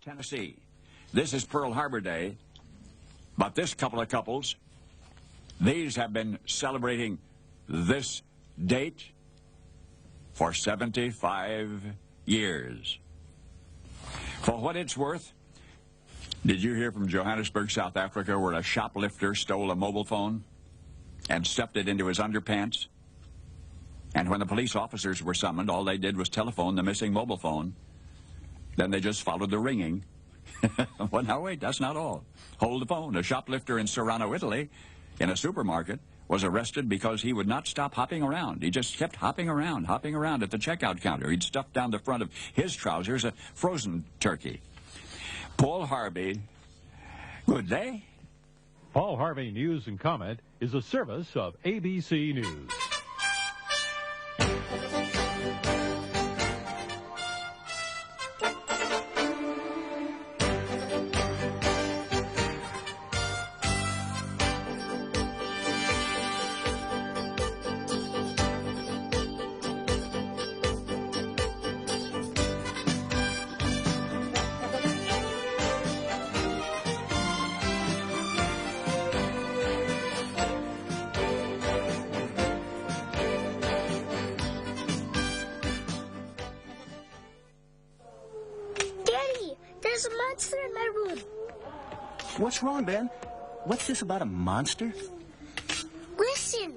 Tennessee. This is Pearl Harbor Day, but this couple of couples, these have been celebrating this date for 75 years. For what it's worth, did you hear from Johannesburg, South Africa, where a shoplifter stole a mobile phone and stuffed it into his underpants? And when the police officers were summoned, all they did was telephone the missing mobile phone. Then they just followed the ringing. Well, now wait, that's not all. Hold the phone. A shoplifter in Serrano, Italy, in a supermarket, was arrested because he would not stop hopping around. He just kept hopping around at the checkout counter. He'd stuffed down the front of his trousers a frozen turkey. Paul Harvey, good day. Paul Harvey News and Comment is a service of ABC News. There's a monster in my room. What's wrong, Ben? What's this about a monster? Listen.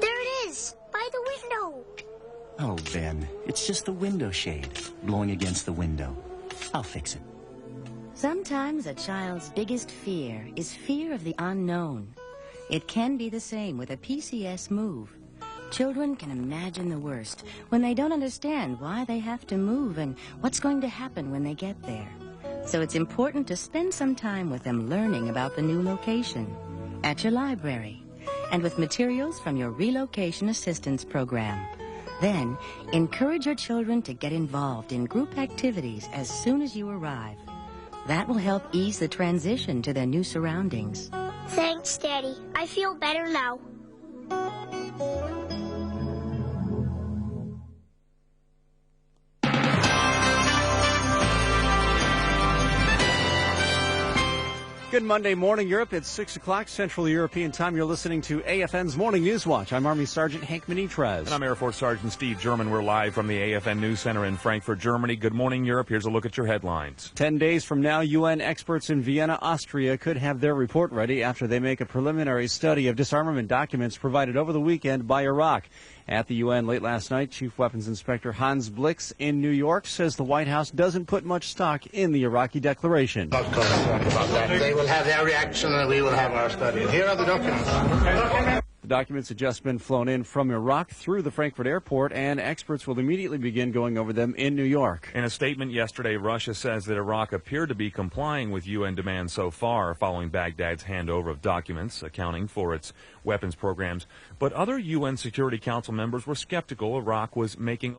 There it is, by the window. Oh, Ben, it's just the window shade blowing against the window. I'll fix it. Sometimes a child's biggest fear is fear of the unknown. It can be the same with a PCS move. Children can imagine the worst when they don't understand why they have to move and what's going to happen when they get there. So it's important to spend some time with them learning about the new location, at your library, and with materials from your relocation assistance program. Then, encourage your children to get involved in group activities as soon as you arrive. That will help ease the transition to their new surroundings. Thanks, Daddy. I feel better now. Good Monday morning, Europe. It's 6 o'clock Central European Time. You're listening to AFN's Morning Newswatch. I'm Army Sergeant Hank Manitrez. And I'm Air Force Sergeant Steve German. We're live from the AFN News Center in Frankfurt, Germany. Good morning, Europe. Here's a look at your headlines. 10 days from now, UN experts in Vienna, Austria could have their report ready after they make a preliminary study of disarmament documents provided over the weekend by Iraq. At the UN late last night, Chief Weapons Inspector Hans Blix in New York says the White House doesn't put much stock in the Iraqi declaration. Not concerned about that. They will have their reaction and we will have our study. Here are the documents. The documents have just been flown in from Iraq through the Frankfurt airport, and experts will immediately begin going over them in New York. In a statement yesterday, Russia says that Iraq appeared to be complying with UN demands so far following Baghdad's handover of documents accounting for its weapons programs. But other UN Security Council members were skeptical Iraq was making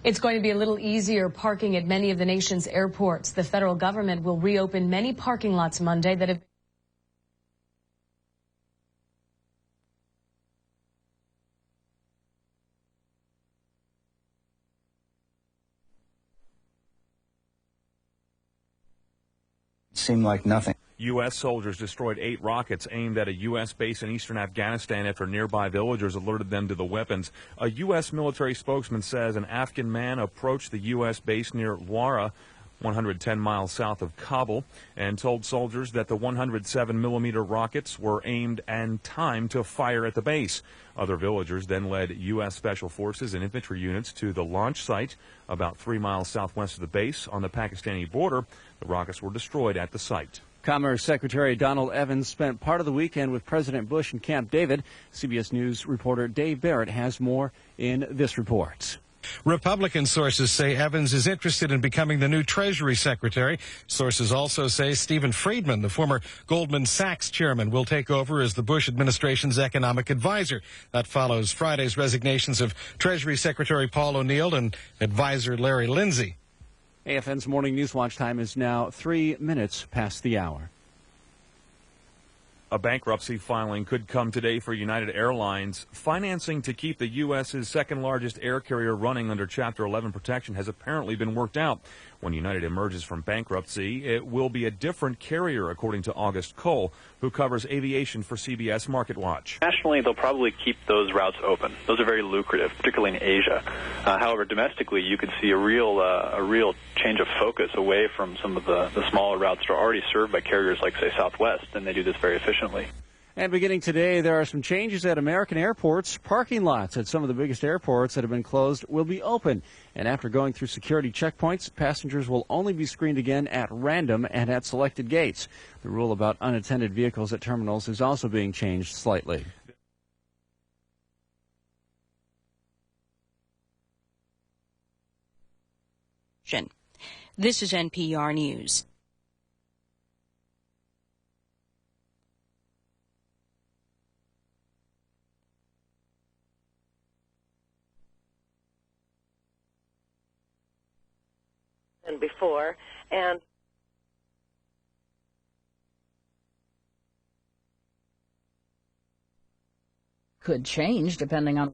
It's going to be a little easier parking at many of the nation's airports. The federal government will reopen many parking lots Monday that have Seemed like nothing. U.S. soldiers destroyed 8 rockets aimed at a U.S. base in eastern Afghanistan after nearby villagers alerted them to the weapons. A U.S. military spokesman says an Afghan man approached the U.S. base near Wara, 110 miles south of Kabul, and told soldiers that the 107-millimeter rockets were aimed and timed to fire at the base. Other villagers then led U.S. Special Forces and infantry units to the launch site about 3 miles southwest of the base on the Pakistani border. The rockets were destroyed at the site. Commerce Secretary Donald Evans spent part of the weekend with President Bush in Camp David. CBS News reporter Dave Barrett has more in this report. Republican sources say Evans is interested in becoming the new Treasury Secretary. Sources also say Stephen Friedman, the former Goldman Sachs chairman, will take over as the Bush administration's economic advisor. That follows Friday's resignations of Treasury Secretary Paul O'Neill and advisor Larry Lindsey. AFN's morning Newswatch time is now 3 minutes past the hour. A bankruptcy filing could come today for United Airlines. Financing to keep the U.S.'s second-largest air carrier running under Chapter 11 protection has apparently been worked out. When United emerges from bankruptcy, it will be a different carrier, according to August Cole, who covers aviation for CBS MarketWatch. Nationally, they'll probably keep those routes open. Those are very lucrative, particularly in Asia. However, domestically, you could see a real change of focus away from some of the smaller routes that are already served by carriers like, say, Southwest, and they do this very efficiently. And beginning today, there are some changes at American airports. Parking lots at some of the biggest airports that have been closed will be open. And after going through security checkpoints, passengers will only be screened again at random and at selected gates. The rule about unattended vehicles at terminals is also being changed slightly. This is NPR News. And before, and could change depending on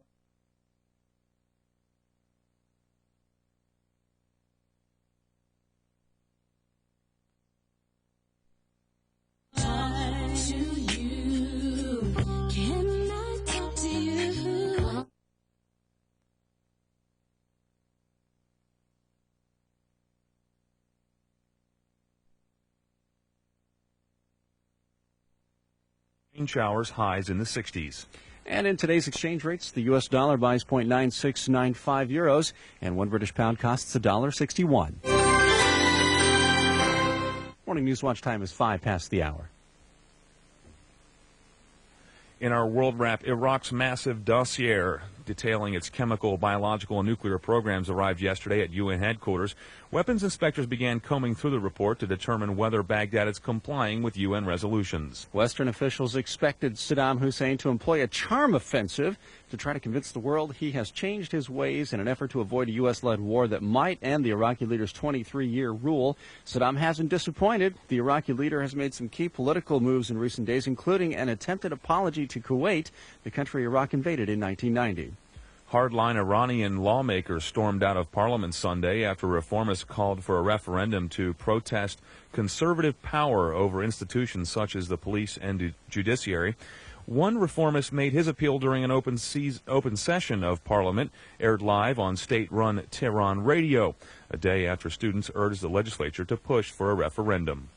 showers, highs in the 60s. And in today's exchange rates, the U.S. dollar buys 0.9695 euros, and 1 British pound costs $1.61. Morning Newswatch time is 5 past the hour. In our World Wrap, Iraq's massive dossier detailing its chemical, biological, and nuclear programs arrived yesterday at UN headquarters. Weapons inspectors began combing through the report to determine whether Baghdad is complying with UN resolutions. Western officials expected Saddam Hussein to employ a charm offensive to try to convince the world he has changed his ways in an effort to avoid a U.S.-led war that might end the Iraqi leader's 23-year rule. Saddam hasn't disappointed. The Iraqi leader has made some key political moves in recent days, including an attempted apology to Kuwait, the country Iraq invaded in 1990. Hardline Iranian lawmakers stormed out of Parliament Sunday after reformists called for a referendum to protest conservative power over institutions such as the police and judiciary. One reformist made his appeal during an open session of Parliament, aired live on state-run Tehran radio, a day after students urged the legislature to push for a referendum.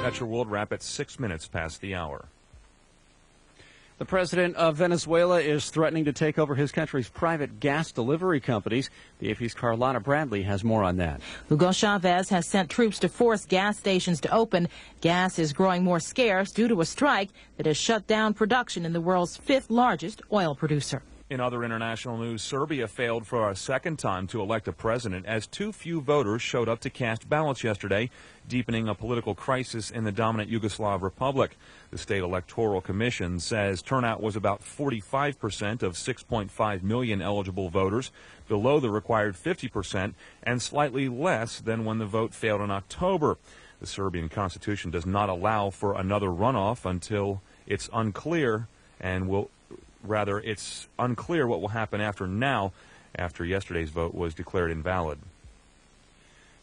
That's your World Wrap at 6 minutes past the hour. The president of Venezuela is threatening to take over his country's private gas delivery companies. The AP's Carlotta Bradley has more on that. Hugo Chavez has sent troops to force gas stations to open. Gas is growing more scarce due to a strike that has shut down production in the world's 5th largest oil producer. In other international news, Serbia failed for a second time to elect a president as too few voters showed up to cast ballots yesterday, deepening a political crisis in the dominant Yugoslav republic. The state electoral commission says turnout was about 45% of 6.5 million eligible voters, below the required 50% and slightly less than when the vote failed in October. The Serbian constitution does not allow for another runoff until it's unclear it's unclear what will happen after yesterday's vote was declared invalid.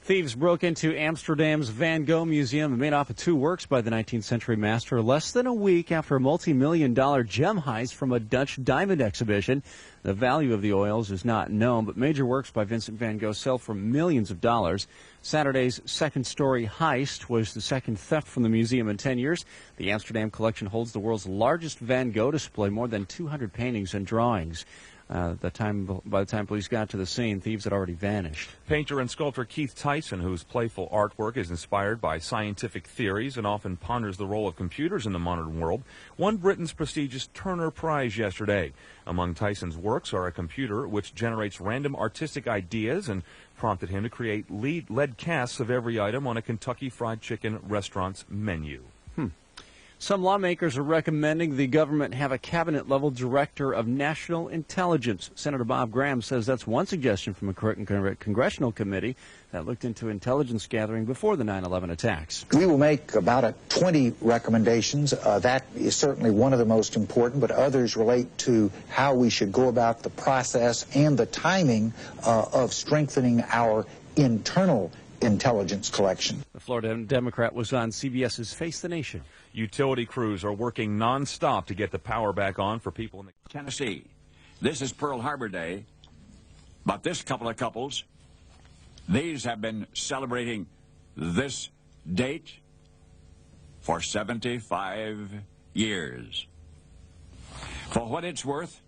Thieves broke into Amsterdam's Van Gogh Museum and made off with 2 works by the 19th century master less than a week after a multi-million-dollar gem heist from a Dutch diamond exhibition. The value of the oils is not known, but major works by Vincent van Gogh sell for millions of dollars. Saturday's second-story heist was the second theft from the museum in 10 years. The Amsterdam collection holds the world's largest Van Gogh display, more than 200 paintings and drawings. By the time police got to the scene, thieves had already vanished. Painter and sculptor Keith Tyson, whose playful artwork is inspired by scientific theories and often ponders the role of computers in the modern world, won Britain's prestigious Turner Prize yesterday. Among Tyson's works are a computer which generates random artistic ideas and prompted him to create lead casts of every item on a Kentucky Fried Chicken restaurant's menu. Some lawmakers are recommending the government have a cabinet-level director of national intelligence. Senator Bob Graham says that's one suggestion from a congressional committee that looked into intelligence gathering before the 9/11 attacks. We will make about 20 recommendations. That is certainly one of the most important, but others relate to how we should go about the process and the timing of strengthening our internal intelligence collection. The Florida Democrat was on CBS's Face the Nation. Utility crews are working nonstop to get the power back on for people in Tennessee. This is Pearl Harbor Day, but this couple of couples, these have been celebrating this date for 75 years. For what it's worth,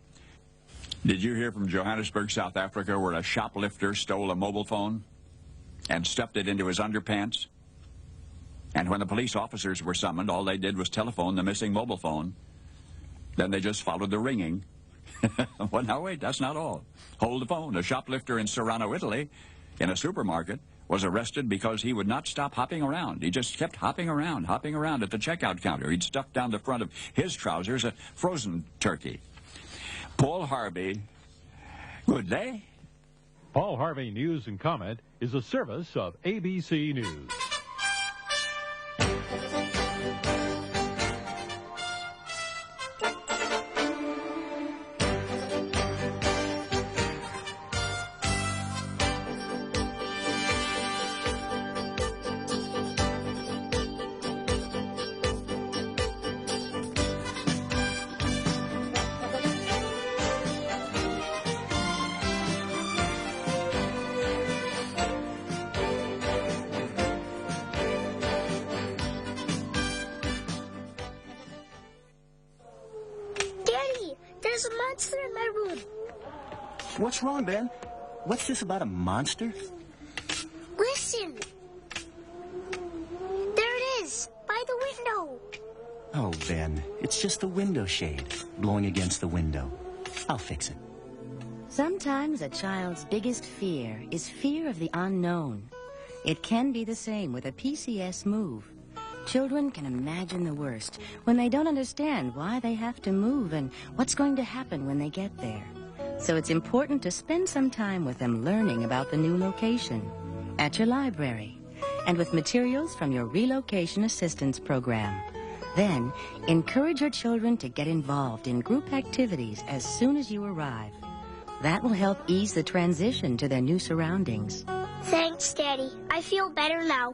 did you hear from Johannesburg, South Africa, where a shoplifter stole a mobile phone and stuffed it into his underpants? And when the police officers were summoned, all they did was telephone the missing mobile phone. Then they just followed the ringing. Well, now wait, that's not all. Hold the phone. A shoplifter in Serrano, Italy, in a supermarket, was arrested because he would not stop hopping around. He just kept hopping around at the checkout counter. He'd stuffed down the front of his trousers a frozen turkey. Paul Harvey, good day. Paul Harvey News and Comment is a service of ABC News. There's a monster in my room. What's wrong, Ben? What's this about a monster? Listen. There it is, by the window. Oh, Ben, it's just the window shade blowing against the window. I'll fix it. Sometimes a child's biggest fear is fear of the unknown. It can be the same with a PCS move. Children can imagine the worst when they don't understand why they have to move and what's going to happen when they get there. So it's important to spend some time with them learning about the new location, at your library, and with materials from your relocation assistance program. Then, encourage your children to get involved in group activities as soon as you arrive. That will help ease the transition to their new surroundings. Thanks, Daddy. I feel better now.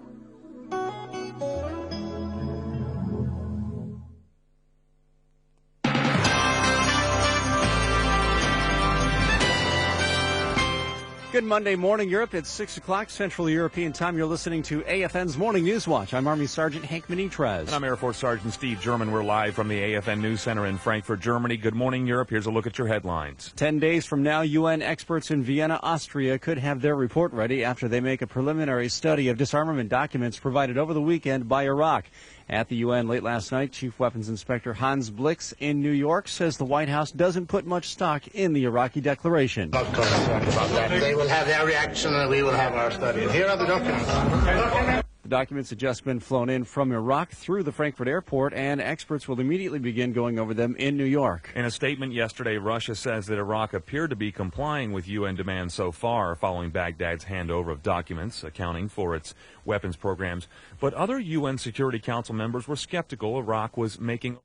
Good Monday morning, Europe. It's 6 o'clock Central European Time. You're listening to AFN's Morning Newswatch. I'm Army Sergeant Hank Minitrez. And I'm Air Force Sergeant Steve German. We're live from the AFN News Center in Frankfurt, Germany. Good morning, Europe. Here's a look at your headlines. 10 days from now, UN experts in Vienna, Austria could have their report ready after they make a preliminary study of disarmament documents provided over the weekend by Iraq. At the UN late last night, Chief Weapons Inspector Hans Blix in New York says the White House doesn't put much stock in the Iraqi declaration. Not concerned about that. They will have their reaction and we will have our study. And here are the documents. The documents have just been flown in from Iraq through the Frankfurt airport, and experts will immediately begin going over them in New York. In a statement yesterday, Russia says that Iraq appeared to be complying with UN demands so far following Baghdad's handover of documents accounting for its weapons programs. But other UN Security Council members were skeptical Iraq was making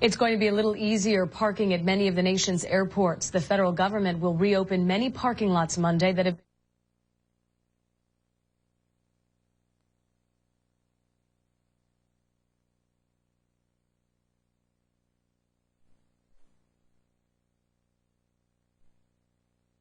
It's going to be a little easier parking at many of the nation's airports. The federal government will reopen many parking lots Monday that have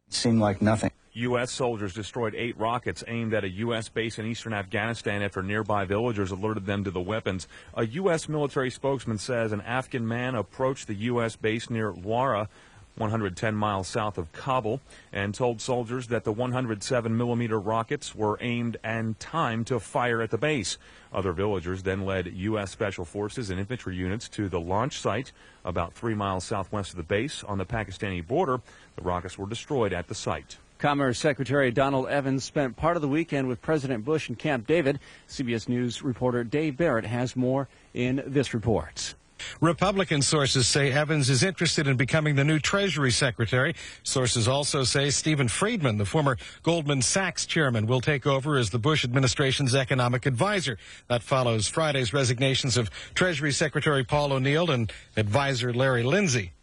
seemed like nothing. U.S. soldiers destroyed 8 rockets aimed at a U.S. base in eastern Afghanistan after nearby villagers alerted them to the weapons. A U.S. military spokesman says an Afghan man approached the U.S. base near Wara, 110 miles south of Kabul, and told soldiers that the 107-millimeter rockets were aimed and timed to fire at the base. Other villagers then led U.S. Special Forces and infantry units to the launch site about 3 miles southwest of the base on the Pakistani border. The rockets were destroyed at the site. Commerce Secretary Donald Evans spent part of the weekend with President Bush in Camp David. CBS News reporter Dave Barrett has more in this report. Republican sources say Evans is interested in becoming the new Treasury Secretary. Sources also say Stephen Friedman, the former Goldman Sachs chairman, will take over as the Bush administration's economic advisor. That follows Friday's resignations of Treasury Secretary Paul O'Neill and advisor Larry Lindsey.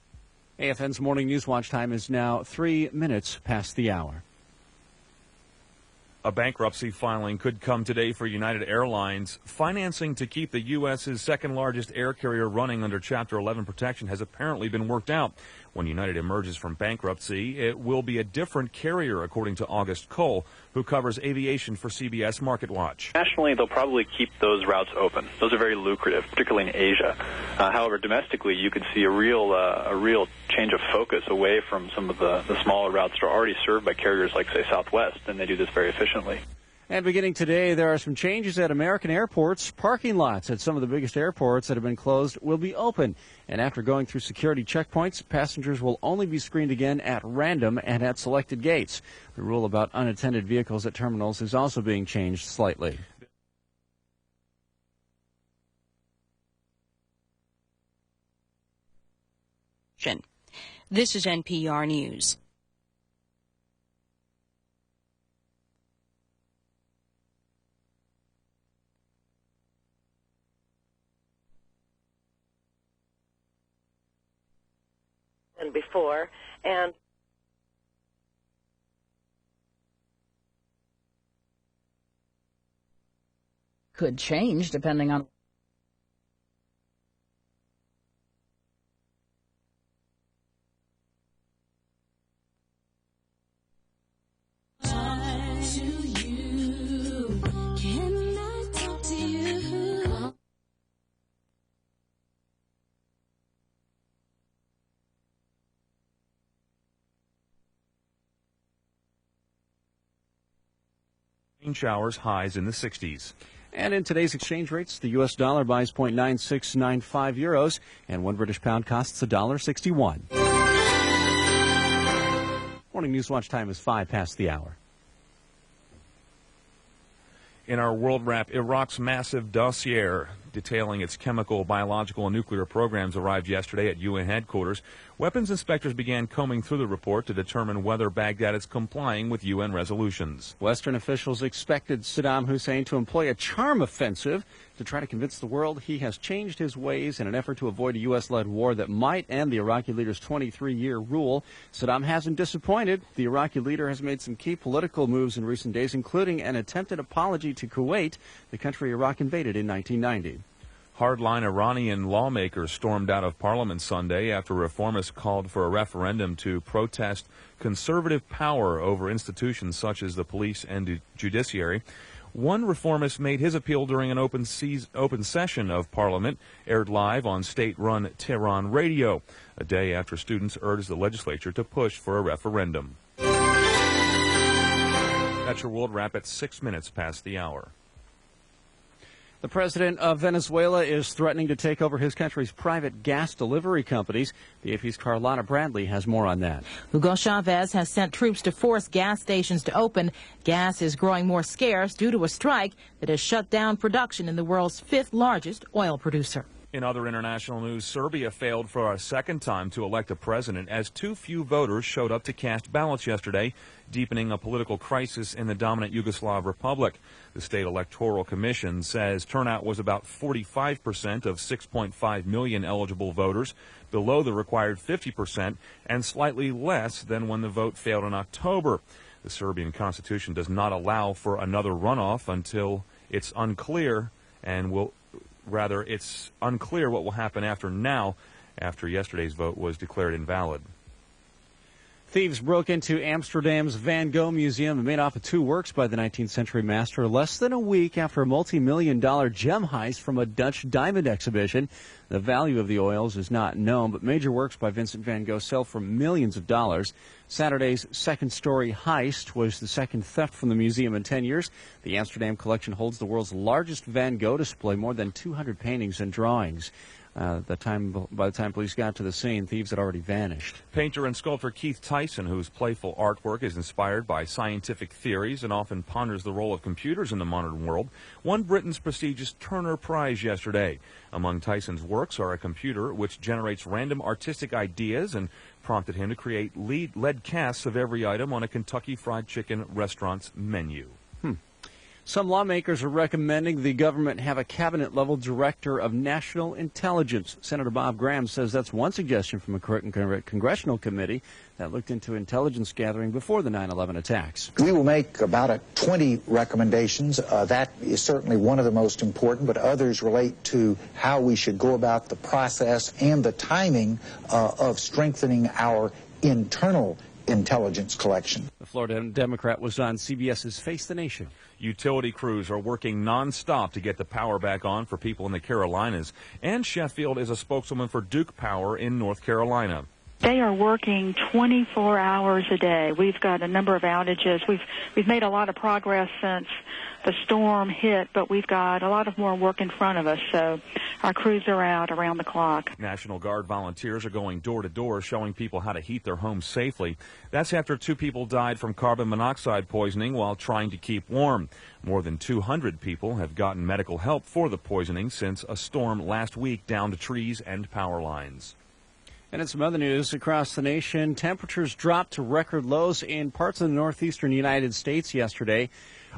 AFN's morning Newswatch time is now 3 minutes past the hour. A bankruptcy filing could come today for United Airlines. Financing to keep the U.S.'s second-largest air carrier running under Chapter 11 protection has apparently been worked out. When United emerges from bankruptcy, it will be a different carrier, according to August Cole, who covers aviation for CBS MarketWatch. Nationally, they'll probably keep those routes open. Those are very lucrative, particularly in Asia. However, domestically, you could see a real change of focus away from some of the smaller routes that are already served by carriers like, say, Southwest, and they do this very efficiently. And beginning today, there are some changes at American airports. Parking lots at some of the biggest airports that have been closed will be open. And after going through security checkpoints, passengers will only be screened again at random and at selected gates. The rule about unattended vehicles at terminals is also being changed slightly. This is NPR News. And before, and could change depending on showers, highs in the 60s. And in today's exchange rates, the U.S. dollar buys 0.9695 euros, and 1 British pound costs $1.61. Morning Newswatch time is 5 past the hour. In our World Wrap, Iraq's massive dossier detailing its chemical, biological, and nuclear programs arrived yesterday at UN headquarters. Weapons inspectors began combing through the report to determine whether Baghdad is complying with UN resolutions. Western officials expected Saddam Hussein to employ a charm offensive to try to convince the world he has changed his ways in an effort to avoid a U.S.-led war that might end the Iraqi leader's 23-year rule. Saddam hasn't disappointed. The Iraqi leader has made some key political moves in recent days, including an attempted apology to Kuwait, the country Iraq invaded in 1990. Hardline Iranian lawmakers stormed out of parliament Sunday after reformists called for a referendum to protest conservative power over institutions such as the police and the judiciary. One reformist made his appeal during an open session of Parliament, aired live on state-run Tehran radio, a day after students urged the legislature to push for a referendum. That's your World Wrap at 6 minutes past the hour. The president of Venezuela is threatening to take over his country's private gas delivery companies. The AP's Carlotta Bradley has more on that. Hugo Chavez has sent troops to force gas stations to open. Gas is growing more scarce due to a strike that has shut down production in the world's 5th largest oil producer. In other international news, Serbia failed for a second time to elect a president as too few voters showed up to cast ballots yesterday, deepening a political crisis in the dominant Yugoslav republic. The state electoral commission says turnout was about 45% of 6.5 million eligible voters, below the required 50% and slightly less than when the vote failed in October. The Serbian constitution does not allow for another runoff until it's unclear it's unclear what will happen after yesterday's vote was declared invalid. Thieves broke into Amsterdam's Van Gogh Museum and made off with 2 works by the 19th century master less than a week after a multi-million-dollar gem heist from a Dutch diamond exhibition. The value of the oils is not known, but major works by Vincent van Gogh sell for millions of dollars. Saturday's second-story heist was the second theft from the museum in 10 years. The Amsterdam collection holds the world's largest Van Gogh display, more than 200 paintings and drawings. By the time police got to the scene, thieves had already vanished. Painter and sculptor Keith Tyson, whose playful artwork is inspired by scientific theories and often ponders the role of computers in the modern world, won Britain's prestigious Turner Prize yesterday. Among Tyson's works are a computer which generates random artistic ideas and prompted him to create lead casts of every item on a Kentucky Fried Chicken restaurant's menu. Some lawmakers are recommending the government have a cabinet-level director of national intelligence. Senator Bob Graham says that's one suggestion from a congressional committee that looked into intelligence gathering before the 9/11 attacks. We will make about 20 recommendations. That is certainly one of the most important, but others relate to how we should go about the process and the timing of strengthening our internal intelligence collection. The Florida Democrat was on CBS's Face the Nation. Utility crews are working nonstop to get the power back on for people in the Carolinas. Ann Sheffield is a spokeswoman for Duke Power in North Carolina. They are working 24 hours a day. We've got a number of outages. We've made a lot of progress since the storm hit, but we've got a lot of more work in front of us, so our crews are out around the clock. National Guard volunteers are going door to door showing people how to heat their homes safely. That's after 2 people died from carbon monoxide poisoning while trying to keep warm. More than 200 people have gotten medical help for the poisoning since a storm last week downed trees and power lines. And in some other news across the nation, temperatures dropped to record lows in parts of the northeastern United States yesterday,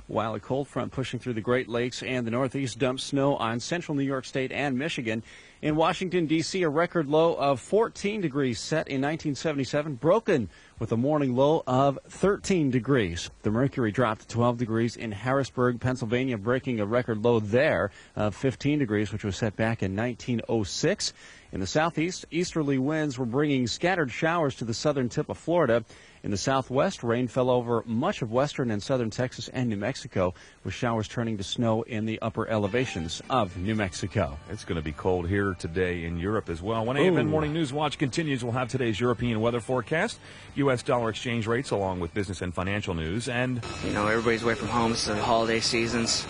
while a cold front pushing through the Great Lakes and the Northeast dumped snow on central New York State and Michigan. In Washington, D.C., a record low of 14 degrees set in 1977, broken with a morning low of 13 degrees. The mercury dropped to 12 degrees in Harrisburg, Pennsylvania, breaking a record low there of 15 degrees, which was set back in 1906. In the southeast, easterly winds were bringing scattered showers to the southern tip of Florida. In the southwest, rain fell over much of western and southern Texas and New Mexico, with showers turning to snow in the upper elevations of New Mexico. It's going to be cold here today in Europe as well. When AFN Morning Newswatch continues, we'll have today's European weather forecast, U.S. dollar exchange rates, along with business and financial news. And, everybody's away from home. It's the holiday seasons.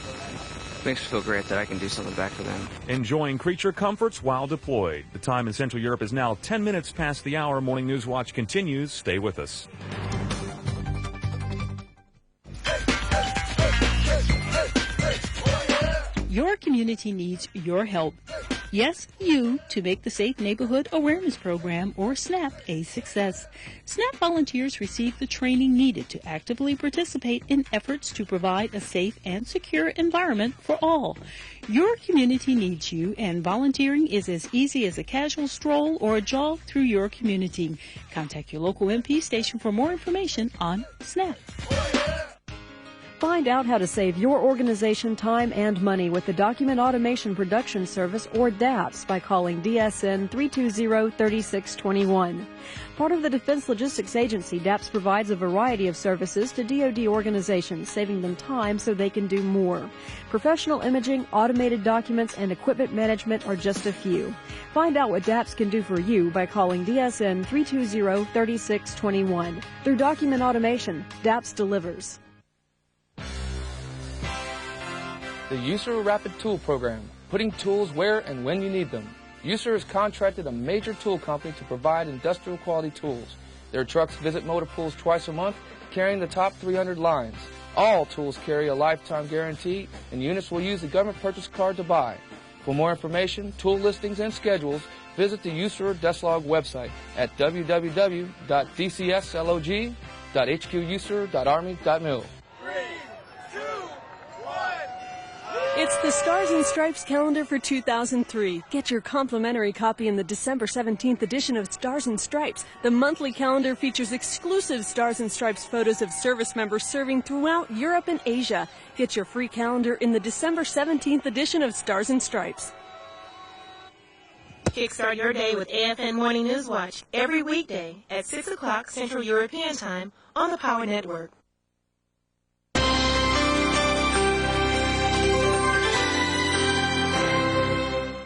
Makes me feel great that I can do something back for them. Enjoying creature comforts while deployed. The time in Central Europe is now 10 minutes past the hour. Morning News Watch continues. Stay with us. Your community needs your help. Yes, you, to make the Safe Neighborhood Awareness Program, or SNAP, a success. SNAP volunteers receive the training needed to actively participate in efforts to provide a safe and secure environment for all. Your community needs you, and volunteering is as easy as a casual stroll or a jog through your community. Contact your local MP station for more information on SNAP. Find out how to save your organization time and money with the Document Automation Production Service, or DAPS, by calling DSN 320-3621. Part of the Defense Logistics Agency, DAPS provides a variety of services to DoD organizations, saving them time so they can do more. Professional imaging, automated documents, and equipment management are just a few. Find out what DAPS can do for you by calling DSN 320-3621. Through Document Automation, DAPS delivers. The USER Rapid Tool Program, putting tools where and when you need them. USER has contracted a major tool company to provide industrial quality tools. Their trucks visit motor pools twice a month, carrying the top 300 lines. All tools carry a lifetime guarantee, and units will use the government purchase card to buy. For more information, tool listings, and schedules, visit the USER Deslog website at www.dcslog.hquser.army.mil. It's the Stars and Stripes calendar for 2003. Get your complimentary copy in the December 17th edition of Stars and Stripes. The monthly calendar features exclusive Stars and Stripes photos of service members serving throughout Europe and Asia. Get your free calendar in the December 17th edition of Stars and Stripes. Kickstart your day with AFN Morning Newswatch every weekday at 6 o'clock Central European Time on the Power Network.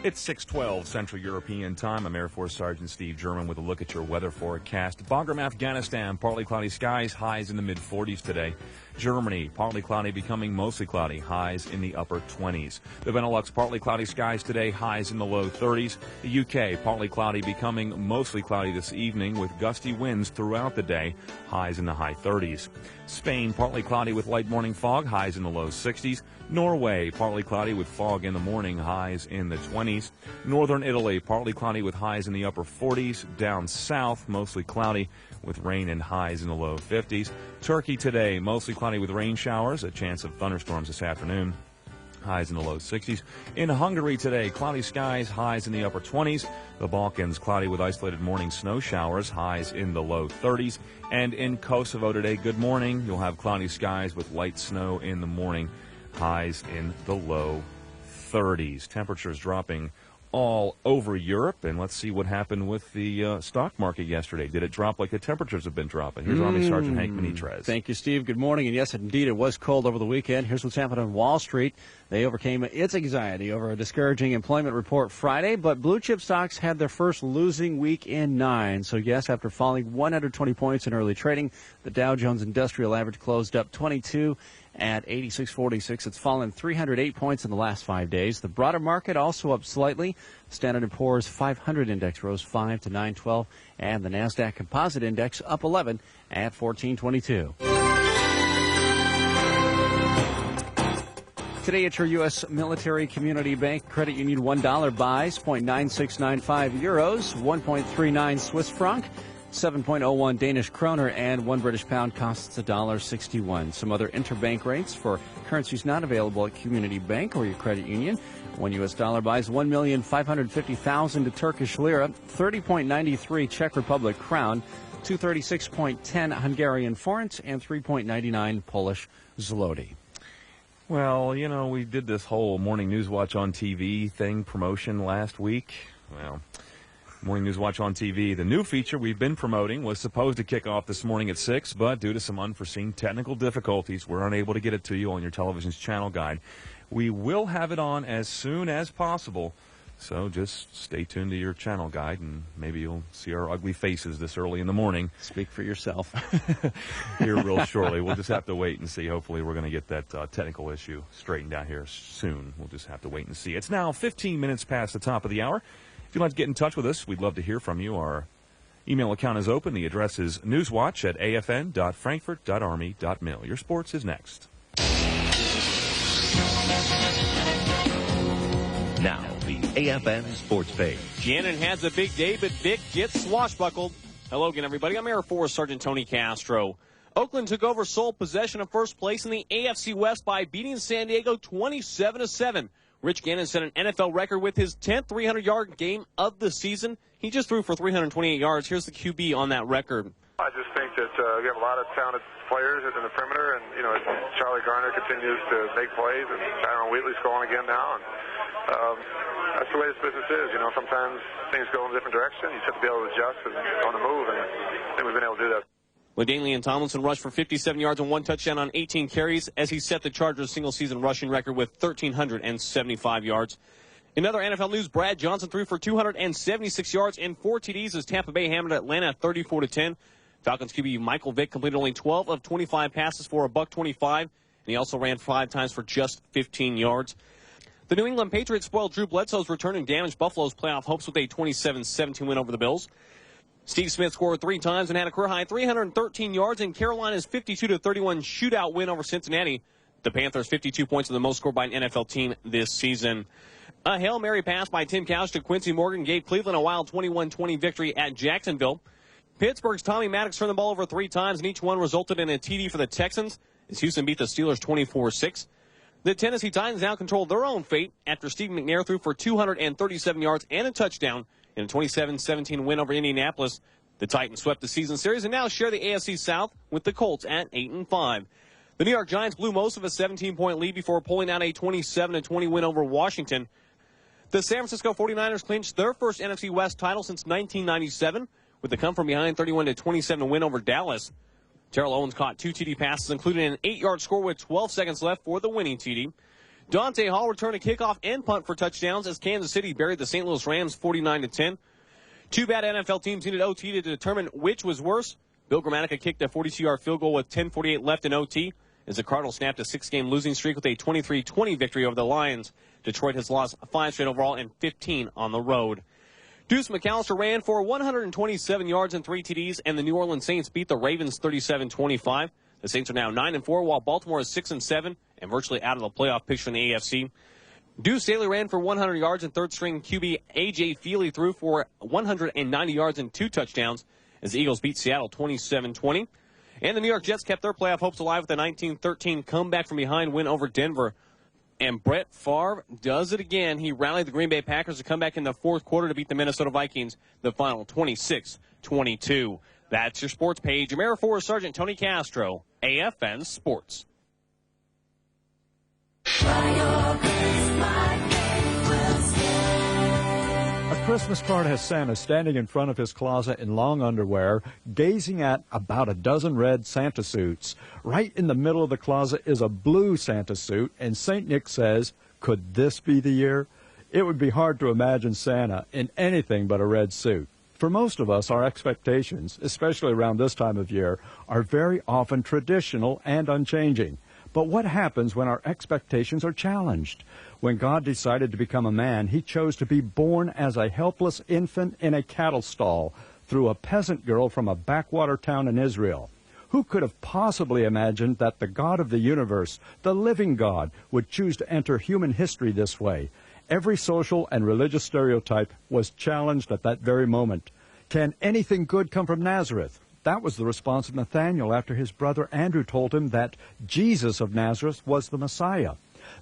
It's 6:12 Central European Time. I'm Air Force Sergeant Steve German with a look at your weather forecast. Bagram, Afghanistan, partly cloudy skies, highs in the mid-40s today. Germany, partly cloudy, becoming mostly cloudy, highs in the upper 20s. The Benelux, partly cloudy skies today, highs in the low 30s. The UK, partly cloudy, becoming mostly cloudy this evening with gusty winds throughout the day, highs in the high 30s. Spain, partly cloudy with light morning fog, highs in the low 60s. Norway, partly cloudy with fog in the morning, highs in the 20s. Northern Italy, partly cloudy with highs in the upper 40s. Down south, mostly cloudy with rain and highs in the low 50s. Turkey today, mostly cloudy with rain showers, a chance of thunderstorms this afternoon. Highs in the low 60s. In Hungary today, cloudy skies, highs in the upper 20s. The Balkans, cloudy with isolated morning snow showers, highs in the low 30s. And in Kosovo today, good morning. You'll have cloudy skies with light snow in the morning, highs in the low 30s. Temperatures dropping all over Europe, and let's see what happened with the stock market yesterday. Did it drop like the temperatures have been dropping? Here's Army Sergeant Hank Benitez. Thank you, Steve. Good morning. And yes, indeed, it was cold over the weekend. Here's what's happened on Wall Street. They overcame its anxiety over a discouraging employment report Friday, but blue chip stocks had their first losing week in 9. So yes, after falling 120 points in early trading, the Dow Jones Industrial Average closed up 22 at 86.46. It's fallen 308 points in the last 5 days. The broader market also up slightly. Standard & Poor's 500 index rose 5 to 912, and the NASDAQ Composite Index up 11 at 1422. Today at your U.S. Military Community Bank Credit Union, $1 buys 0.9695 euros, 1.39 Swiss franc, 7.01 Danish kroner, and 1 British pound costs $1.61. Some other interbank rates for currencies not available at Community Bank or your credit union. 1 U.S. dollar buys 1,550,000 to Turkish lira, 30.93 Czech Republic crown, 236.10 Hungarian forint, and 3.99 Polish zloty. Well, you know, we did this whole Morning Newswatch on TV thing promotion last week. Well, Morning Newswatch on TV, the new feature we've been promoting, was supposed to kick off this morning at 6, but due to some unforeseen technical difficulties, we're unable to get it to you on your television's channel guide. We will have it on as soon as possible, so just stay tuned to your channel guide, and maybe you'll see our ugly faces this early in the morning. Speak for yourself. Here real shortly. We'll just have to wait and see. Hopefully we're going to get that technical issue straightened out here soon. We'll just have to wait and see. It's now 15 minutes past the top of the hour. If you'd like to get in touch with us, we'd love to hear from you. Our email account is open. The address is newswatch@afn.frankfurt.army.mil. Your sports is next. Now, the AFN Sports Page. Gannon has a big day, but Vic gets swashbuckled. Hello again, everybody. I'm Air Force Sergeant Tony Castro. Oakland took over sole possession of first place in the AFC West by beating San Diego 27-7. Rich Gannon set an NFL record with his 10th 300-yard game of the season. He just threw for 328 yards. Here's the QB on that record. I just think that we have a lot of talented players in the perimeter, and, you know, Charlie Garner continues to make plays, and Tyron Wheatley's going again now, and that's the way this business is. You know, sometimes things go in a different direction. You just have to be able to adjust and on the move, and I think we've been able to do that. LaDainian and Tomlinson rushed for 57 yards and 1 touchdown on 18 carries as he set the Chargers' single-season rushing record with 1,375 yards. In other NFL news, Brad Johnson threw for 276 yards and 4 TDs as Tampa Bay hammered Atlanta 34-10. Falcons QB Michael Vick completed only 12 of 25 passes for $125, and he also ran 5 times for just 15 yards. The New England Patriots spoiled Drew Bledsoe's return and damaged Buffalo's playoff hopes with a 27-17 win over the Bills. Steve Smith scored 3 times and had a career-high 313 yards in Carolina's 52-31 shootout win over Cincinnati. The Panthers 52 points are the most scored by an NFL team this season. A Hail Mary pass by Tim Couch to Quincy Morgan gave Cleveland a wild 21-20 victory at Jacksonville. Pittsburgh's Tommy Maddox turned the ball over 3 times, and each one resulted in a TD for the Texans as Houston beat the Steelers 24-6. The Tennessee Titans now control their own fate after Steve McNair threw for 237 yards and a touchdown in a 27-17 win over Indianapolis. The Titans swept the season series and now share the AFC South with the Colts at 8-5. The New York Giants blew most of a 17-point lead before pulling out a 27-20 win over Washington. The San Francisco 49ers clinched their first NFC West title since 1997 with the come-from-behind 31-27 win over Dallas. Terrell Owens caught 2 TD passes, including an 8-yard score with 12 seconds left for the winning TD. Dante Hall returned a kickoff and punt for touchdowns as Kansas City buried the St. Louis Rams 49-10. 2 bad NFL teams needed OT to determine which was worse. Bill Gramatica kicked a 42-yard field goal with 10:48 left in OT as the Cardinals snapped a 6-game losing streak with a 23-20 victory over the Lions. Detroit has lost 5 straight overall and 15 on the road. Deuce McAllister ran for 127 yards and 3 TDs, and the New Orleans Saints beat the Ravens 37-25. The Saints are now 9-4, while Baltimore is 6-7 and virtually out of the playoff picture in the AFC. Deuce Staley ran for 100 yards, and third-string QB A.J. Feely threw for 190 yards and 2 touchdowns as the Eagles beat Seattle 27-20. And the New York Jets kept their playoff hopes alive with a 19-13 comeback from behind win over Denver. And Brett Favre does it again. He rallied the Green Bay Packers to come back in the fourth quarter to beat the Minnesota Vikings, the final 26-22. That's your sports page. AmeriForce Sergeant Tony Castro, AFN Sports. A Christmas card has Santa standing in front of his closet in long underwear, gazing at about a dozen red Santa suits. Right in the middle of the closet is a blue Santa suit, and St. Nick says, could this be the year? It would be hard to imagine Santa in anything but a red suit. For most of us, our expectations, especially around this time of year, are very often traditional and unchanging. But what happens when our expectations are challenged? When God decided to become a man, he chose to be born as a helpless infant in a cattle stall through a peasant girl from a backwater town in Israel. Who could have possibly imagined that the God of the universe, the living God, would choose to enter human history this way? Every social and religious stereotype was challenged at that very moment. Can anything good come from Nazareth? That was the response of Nathanael after his brother Andrew told him that Jesus of Nazareth was the Messiah.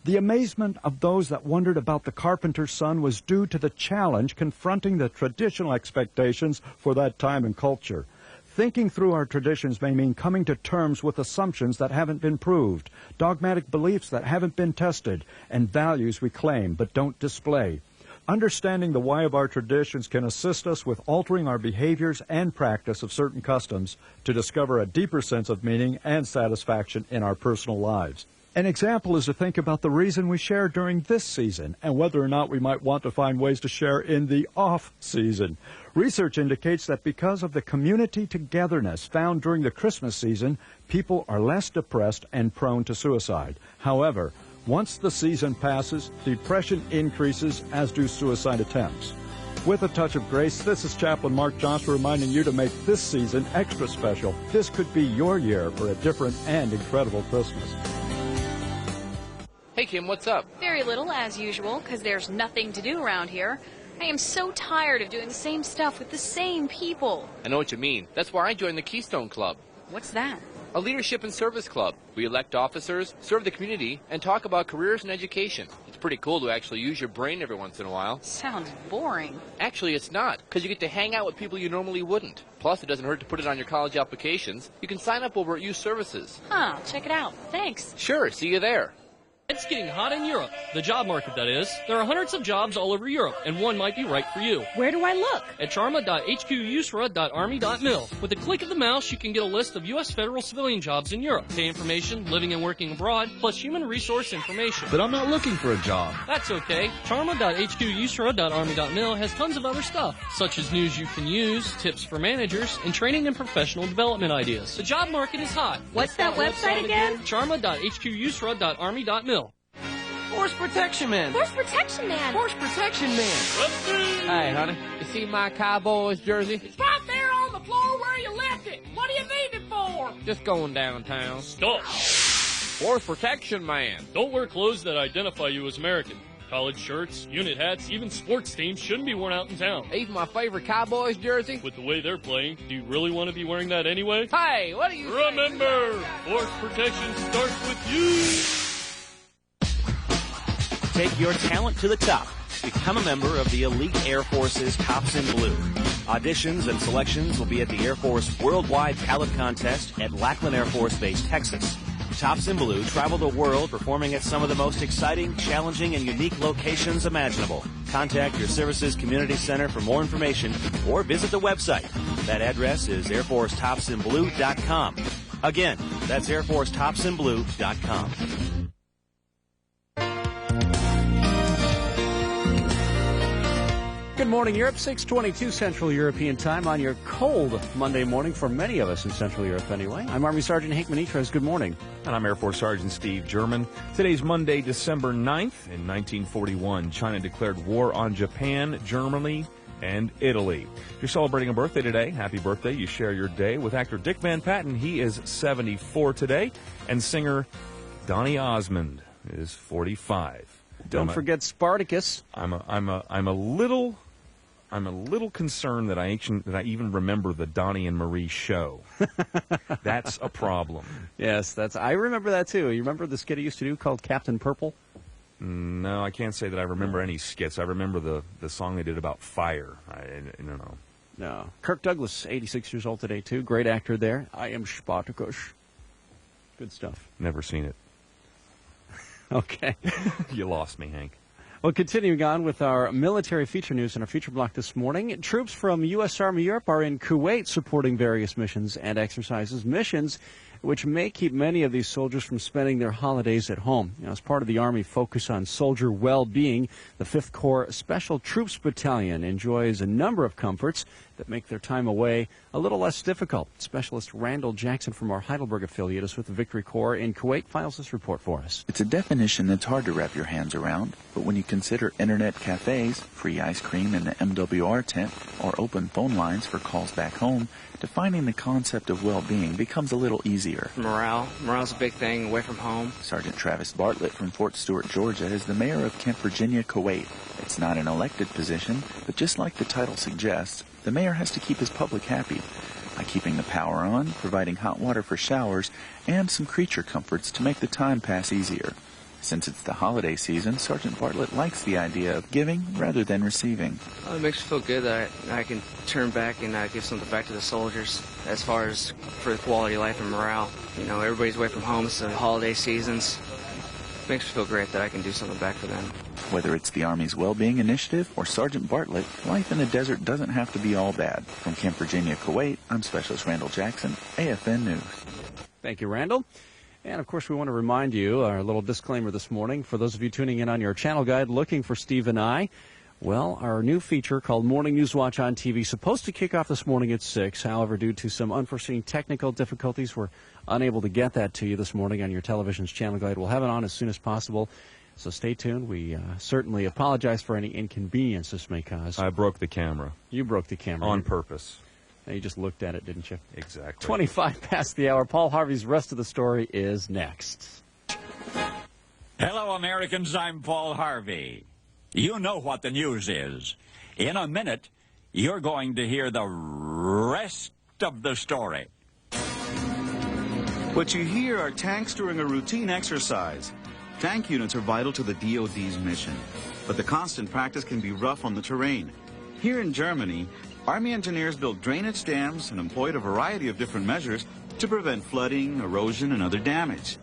The amazement of those that wondered about the carpenter's son was due to the challenge confronting the traditional expectations for that time and culture. Thinking through our traditions may mean coming to terms with assumptions that haven't been proved, dogmatic beliefs that haven't been tested, and values we claim but don't display. Understanding the why of our traditions can assist us with altering our behaviors and practice of certain customs to discover a deeper sense of meaning and satisfaction in our personal lives. An example is to think about the reason we share during this season and whether or not we might want to find ways to share in the off-season. Research indicates that because of the community togetherness found during the Christmas season, people are less depressed and prone to suicide. However, once the season passes, depression increases, as do suicide attempts. With a touch of grace, this is Chaplain Mark Johnson reminding you to make this season extra special. This could be your year for a different and incredible Christmas. Hey, Kim, what's up? Very little, as usual, because there's nothing to do around here. I am so tired of doing the same stuff with the same people. I know what you mean. That's why I joined the Keystone Club. What's that? A leadership and service club. We elect officers, serve the community, and talk about careers and education. It's pretty cool to actually use your brain every once in a while. Sounds boring. Actually, it's not, because you get to hang out with people you normally wouldn't. Plus, it doesn't hurt to put it on your college applications. You can sign up over at Youth Services. Huh, check it out. Thanks. Sure, see you there. It's getting hot in Europe. The job market, that is. There are hundreds of jobs all over Europe, and one might be right for you. Where do I look? At charma.hqusra.army.mil. With a click of the mouse, you can get a list of U.S. federal civilian jobs in Europe, pay information, living and working abroad, plus human resource information. But I'm not looking for a job. That's okay. Charma.hqusra.army.mil has tons of other stuff, such as news you can use, tips for managers, and training and professional development ideas. The job market is hot. What's that website again? Charma.hqusra.army.mil. Horse Protection Man. Horse Protection Man. Horse Protection Man. Hey, honey, you see my Cowboys jersey? It's right there on the floor where you left it. What do you need it for? Just going downtown. Stop. Force Protection Man. Don't wear clothes that identify you as American. College shirts, unit hats, even sports teams shouldn't be worn out in town. Even my favorite Cowboys jersey. With the way they're playing, do you really want to be wearing that anyway? Hey, what do you Remember, force protection starts with you. Take your talent to the top. Become a member of the elite Air Force's Tops in Blue. Auditions and selections will be at the Air Force Worldwide Talent Contest at Lackland Air Force Base, Texas. Tops in Blue travel the world performing at some of the most exciting, challenging, and unique locations imaginable. Contact your service's community center for more information or visit the website. That address is airforcetopsinblue.com. Again, that's airforcetopsinblue.com. Good morning, Europe. 6:22 Central European Time on your cold Monday morning for many of us in Central Europe anyway. I'm Army Sergeant Hank Manitres. Good morning. And I'm Air Force Sergeant Steve German. Today's Monday, December 9th. In 1941, China declared war on Japan, Germany, and Italy. If you're celebrating a birthday today, happy birthday. You share your day with actor Dick Van Patten. He is 74 today. And singer Donny Osmond is 45. Don't forget Spartacus. I'm a little concerned that I even remember the Donnie and Marie show. That's a problem. Yes, I remember that too. You remember the skit he used to do called Captain Purple? No, I can't say that I remember any skits. I remember the song they did about fire. I don't know. No. Kirk Douglas, 86 years old today too. Great actor there. I am Spartacus. Good stuff. Never seen it. Okay. You lost me, Hank. Well, continuing on with our military feature news in our feature block this morning, troops from U.S. Army Europe are in Kuwait supporting various missions and exercises, missions which may keep many of these soldiers from spending their holidays at home. As part of the Army focus on soldier well-being, the 5th Corps Special Troops Battalion enjoys a number of comforts that make their time away a little less difficult. Specialist Randall Jackson from our Heidelberg affiliate is with the Victory Corps in Kuwait, files this report for us. It's a definition that's hard to wrap your hands around, but when you consider internet cafes, free ice cream in the MWR tent, or open phone lines for calls back home, defining the concept of well-being becomes a little easier. Morale's a big thing away from home. Sergeant Travis Bartlett from Fort Stewart, Georgia, is the mayor of Camp Virginia, Kuwait. It's not an elected position, but just like the title suggests, the mayor has to keep his public happy by keeping the power on, providing hot water for showers, and some creature comforts to make the time pass easier. Since it's the holiday season, Sergeant Bartlett likes the idea of giving rather than receiving. It makes me feel good that I can turn back and give something back to the soldiers as far as for the quality of life and morale. You know, everybody's away from home, it's the holiday seasons. It makes me feel great that I can do something back for them. Whether it's the Army's well-being initiative or Sergeant Bartlett, life in the desert doesn't have to be all bad. From Camp Virginia, Kuwait, I'm Specialist Randall Jackson, AFN News. Thank you, Randall. And, of course, we want to remind you, our little disclaimer this morning, for those of you tuning in on your channel guide looking for Steve and I, well, our new feature called Morning Newswatch on TV, supposed to kick off this morning at 6. However, due to some unforeseen technical difficulties, we're unable to get that to you this morning on your television's channel guide. We'll have it on as soon as possible, so stay tuned. We certainly apologize for any inconvenience this may cause. I broke the camera. You broke the camera. On purpose. You just looked at it, didn't you? Exactly. 25 past the hour. Paul Harvey's rest of the story is next. Hello, Americans. I'm Paul Harvey. You know what the news is. In a minute, you're going to hear the rest of the story. What you hear are tanks during a routine exercise. Tank units are vital to the DoD's mission, but the constant practice can be rough on the terrain. Here in Germany, Army engineers built drainage dams and employed a variety of different measures to prevent flooding, erosion, and other damage.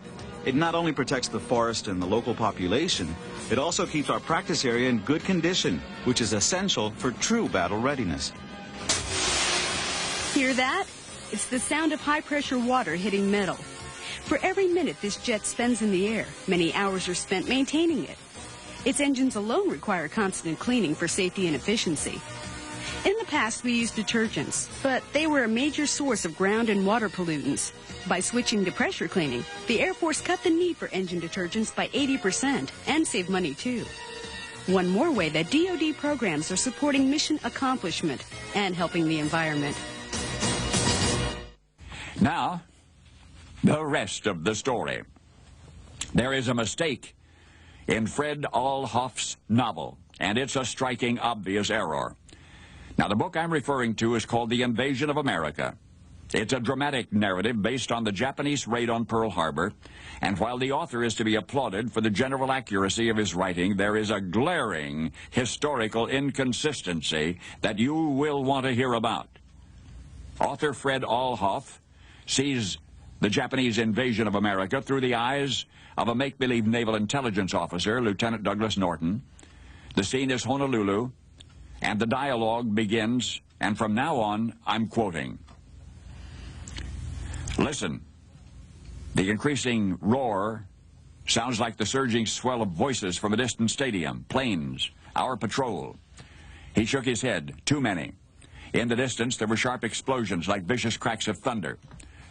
It not only protects the forest and the local population, it also keeps our practice area in good condition, which is essential for true battle readiness. Hear that? It's the sound of high-pressure water hitting metal. For every minute this jet spends in the air, many hours are spent maintaining it. Its engines alone require constant cleaning for safety and efficiency. In the past, we used detergents, but they were a major source of ground and water pollutants. By switching to pressure cleaning, the Air Force cut the need for engine detergents by 80% and saved money, too. One more way that DoD programs are supporting mission accomplishment and helping the environment. Now, the rest of the story. There is a mistake in Fred Alhoff's novel, and it's a striking, obvious error. Now, the book I'm referring to is called The Invasion of America. It's a dramatic narrative based on the Japanese raid on Pearl Harbor, and while the author is to be applauded for the general accuracy of his writing, there is a glaring historical inconsistency that you will want to hear about. Author Fred Alhoff sees the Japanese invasion of America through the eyes of a make-believe naval intelligence officer, Lieutenant Douglas Norton. The scene is Honolulu, and the dialogue begins, and from now on, I'm quoting. Listen, the increasing roar sounds like the surging swell of voices from a distant stadium, planes, our patrol. He shook his head. Too many. In the distance, there were sharp explosions like vicious cracks of thunder.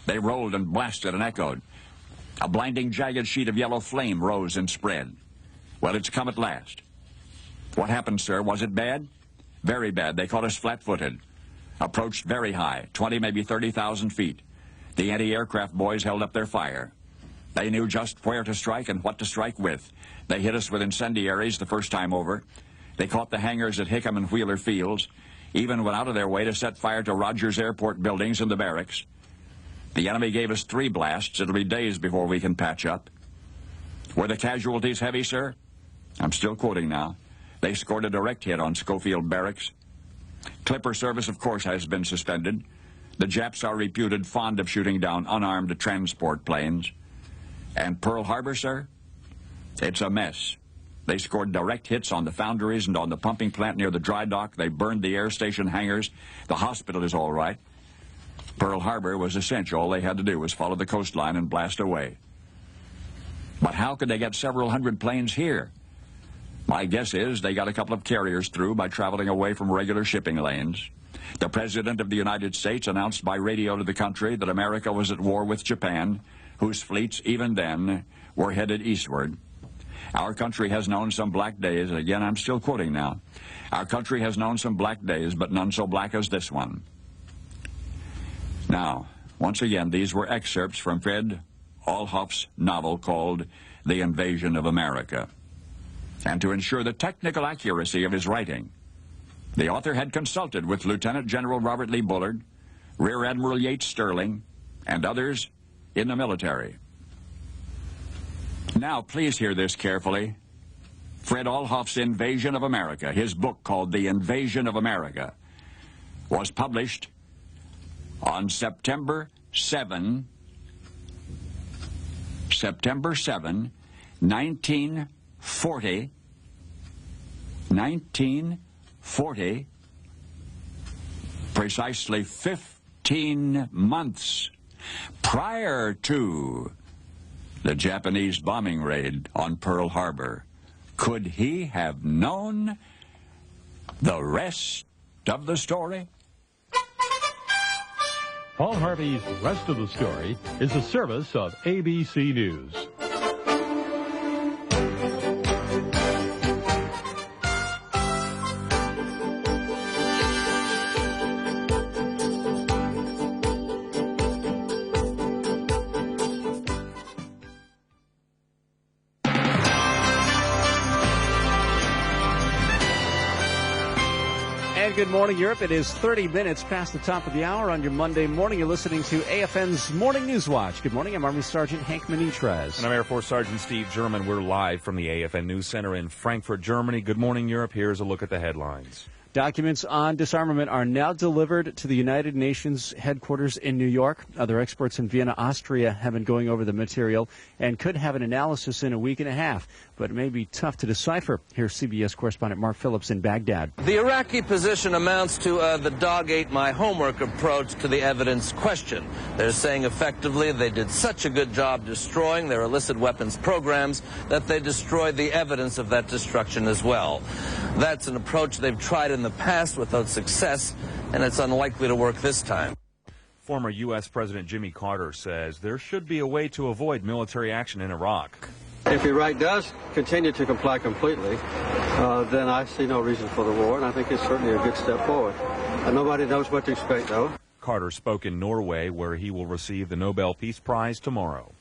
They rolled and blasted and echoed. A blinding, jagged sheet of yellow flame rose and spread. Well, it's come at last. What happened, sir? Was it bad? Very bad. They caught us flat-footed. Approached very high, 20, maybe 30,000 feet. The anti-aircraft boys held up their fire. They knew just where to strike and what to strike with. They hit us with incendiaries the first time over. They caught the hangars at Hickam and Wheeler Fields, even went out of their way to set fire to Rogers Airport buildings and the barracks. The enemy gave us 3 blasts. It'll be days before we can patch up. Were the casualties heavy, sir? I'm still quoting now. They scored a direct hit on Schofield Barracks. Clipper service, of course, has been suspended. The Japs are reputed fond of shooting down unarmed transport planes. And Pearl Harbor, sir? It's a mess. They scored direct hits on the foundries and on the pumping plant near the dry dock. They burned the air station hangars. The hospital is all right. Pearl Harbor was essential. All they had to do was follow the coastline and blast away. But how could they get several hundred planes here? My guess is they got a couple of carriers through by traveling away from regular shipping lanes. The President of the United States announced by radio to the country that America was at war with Japan, whose fleets, even then, were headed eastward. Our country has known some black days. Again, I'm still quoting now. Our country has known some black days, but none so black as this one. Now, once again, these were excerpts from Fred Alhoff's novel called The Invasion of America. And to ensure the technical accuracy of his writing, the author had consulted with Lieutenant General Robert Lee Bullard, Rear Admiral Yates Sterling, and others in the military. Now, please hear this carefully. Fred Alhoff's Invasion of America, his book called The Invasion of America, was published on September 7, 1940, precisely 15 months prior to the Japanese bombing raid on Pearl Harbor. Could he have known the rest of the story? Paul Harvey's Rest of the Story is a service of ABC News. Good morning, Europe. It is 30 minutes past the top of the hour on your Monday morning. You're listening to AFN's Morning Newswatch. Good morning. I'm Army Sergeant Hank Manitrez. And I'm Air Force Sergeant Steve German. We're live from the AFN News Center in Frankfurt, Germany. Good morning, Europe. Here's a look at the headlines. Documents on disarmament are now delivered to the United Nations headquarters in New York. Other experts in Vienna, Austria have been going over the material and could have an analysis in a week and a half, but it may be tough to decipher. Here's CBS correspondent Mark Phillips in Baghdad. The Iraqi position amounts to the dog-ate-my-homework approach to the evidence question. They're saying effectively they did such a good job destroying their illicit weapons programs that they destroyed the evidence of that destruction as well. That's an approach they've tried in the past without success, and it's unlikely to work this time. Former U.S. President Jimmy Carter says there should be a way to avoid military action in Iraq. If Iraq does continue to comply completely, then I see no reason for the war, and I think it's certainly a good step forward. Nobody knows what to expect, though. Carter spoke in Norway, where he will receive the Nobel Peace Prize tomorrow.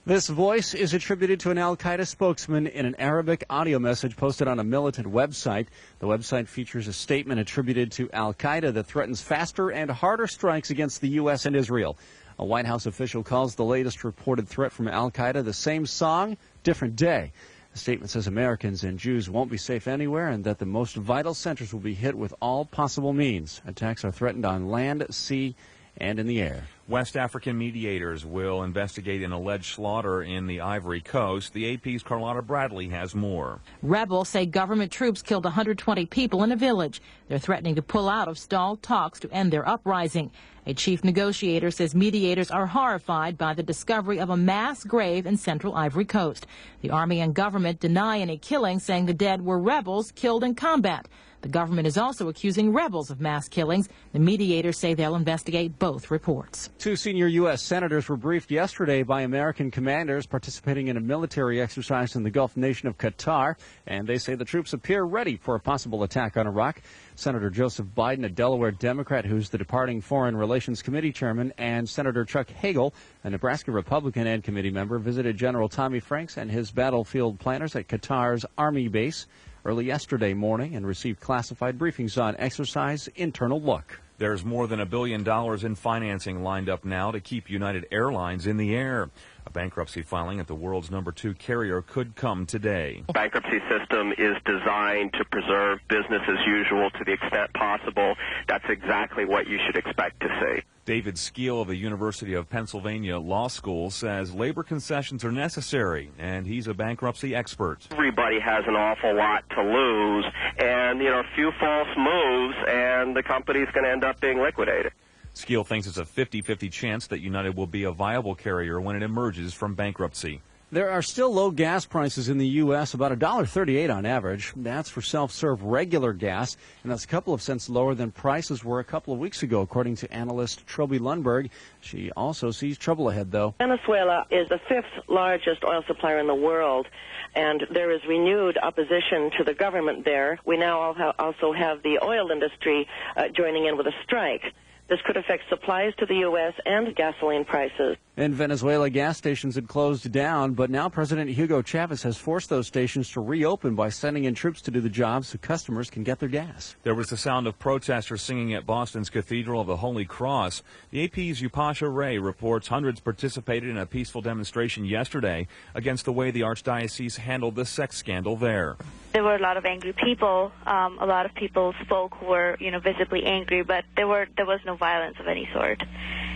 This voice is attributed to an al-Qaeda spokesman in an Arabic audio message posted on a militant website. The website features a statement attributed to al-Qaeda that threatens faster and harder strikes against the U.S. and Israel. A White House official calls the latest reported threat from al-Qaeda the same song, different day. The statement says Americans and Jews won't be safe anywhere and that the most vital centers will be hit with all possible means. Attacks are threatened on land, sea, and in the air. West African mediators will investigate an alleged slaughter in the Ivory Coast. The AP's Carlotta Bradley has more. Rebels say government troops killed 120 people in a village. They're threatening to pull out of stalled talks to end their uprising. A chief negotiator says mediators are horrified by the discovery of a mass grave in central Ivory Coast. The army and government deny any killing, saying the dead were rebels killed in combat. The government is also accusing rebels of mass killings. The mediators say they'll investigate both reports. 2 senior U.S. senators were briefed yesterday by American commanders participating in a military exercise in the Gulf nation of Qatar, and they say the troops appear ready for a possible attack on Iraq. Senator Joseph Biden, a Delaware Democrat who's the departing Foreign Relations Committee chairman, and Senator Chuck Hagel, a Nebraska Republican and committee member, visited General Tommy Franks and his battlefield planners at Qatar's Army base early yesterday morning and received classified briefings on exercise internal look. There's more than $1 billion in financing lined up now to keep United Airlines in the air. A bankruptcy filing at the world's #2 carrier could come today. The bankruptcy system is designed to preserve business as usual to the extent possible. That's exactly what you should expect to see. David Skeel of the University of Pennsylvania Law School says labor concessions are necessary, and he's a bankruptcy expert. Everybody has an awful lot to lose, and, a few false moves, and the company's going to end up being liquidated. Skeel thinks it's a 50-50 chance that United will be a viable carrier when it emerges from bankruptcy. There are still low gas prices in the U.S., about $1.38 on average. That's for self-serve regular gas, and that's a couple of cents lower than prices were a couple of weeks ago, according to analyst Troby Lundberg. She also sees trouble ahead, though. Venezuela is the 5th largest oil supplier in the world, and there is renewed opposition to the government there. We now also have the oil industry joining in with a strike. This could affect supplies to the U.S. and gasoline prices. In Venezuela, gas stations had closed down, but now President Hugo Chavez has forced those stations to reopen by sending in troops to do the job so customers can get their gas. There was the sound of protesters singing at Boston's Cathedral of the Holy Cross. The AP's Upasha Ray reports hundreds participated in a peaceful demonstration yesterday against the way the Archdiocese handled the sex scandal there. There were a lot of angry people. A lot of people spoke who were, visibly angry, but there was no violence of any sort.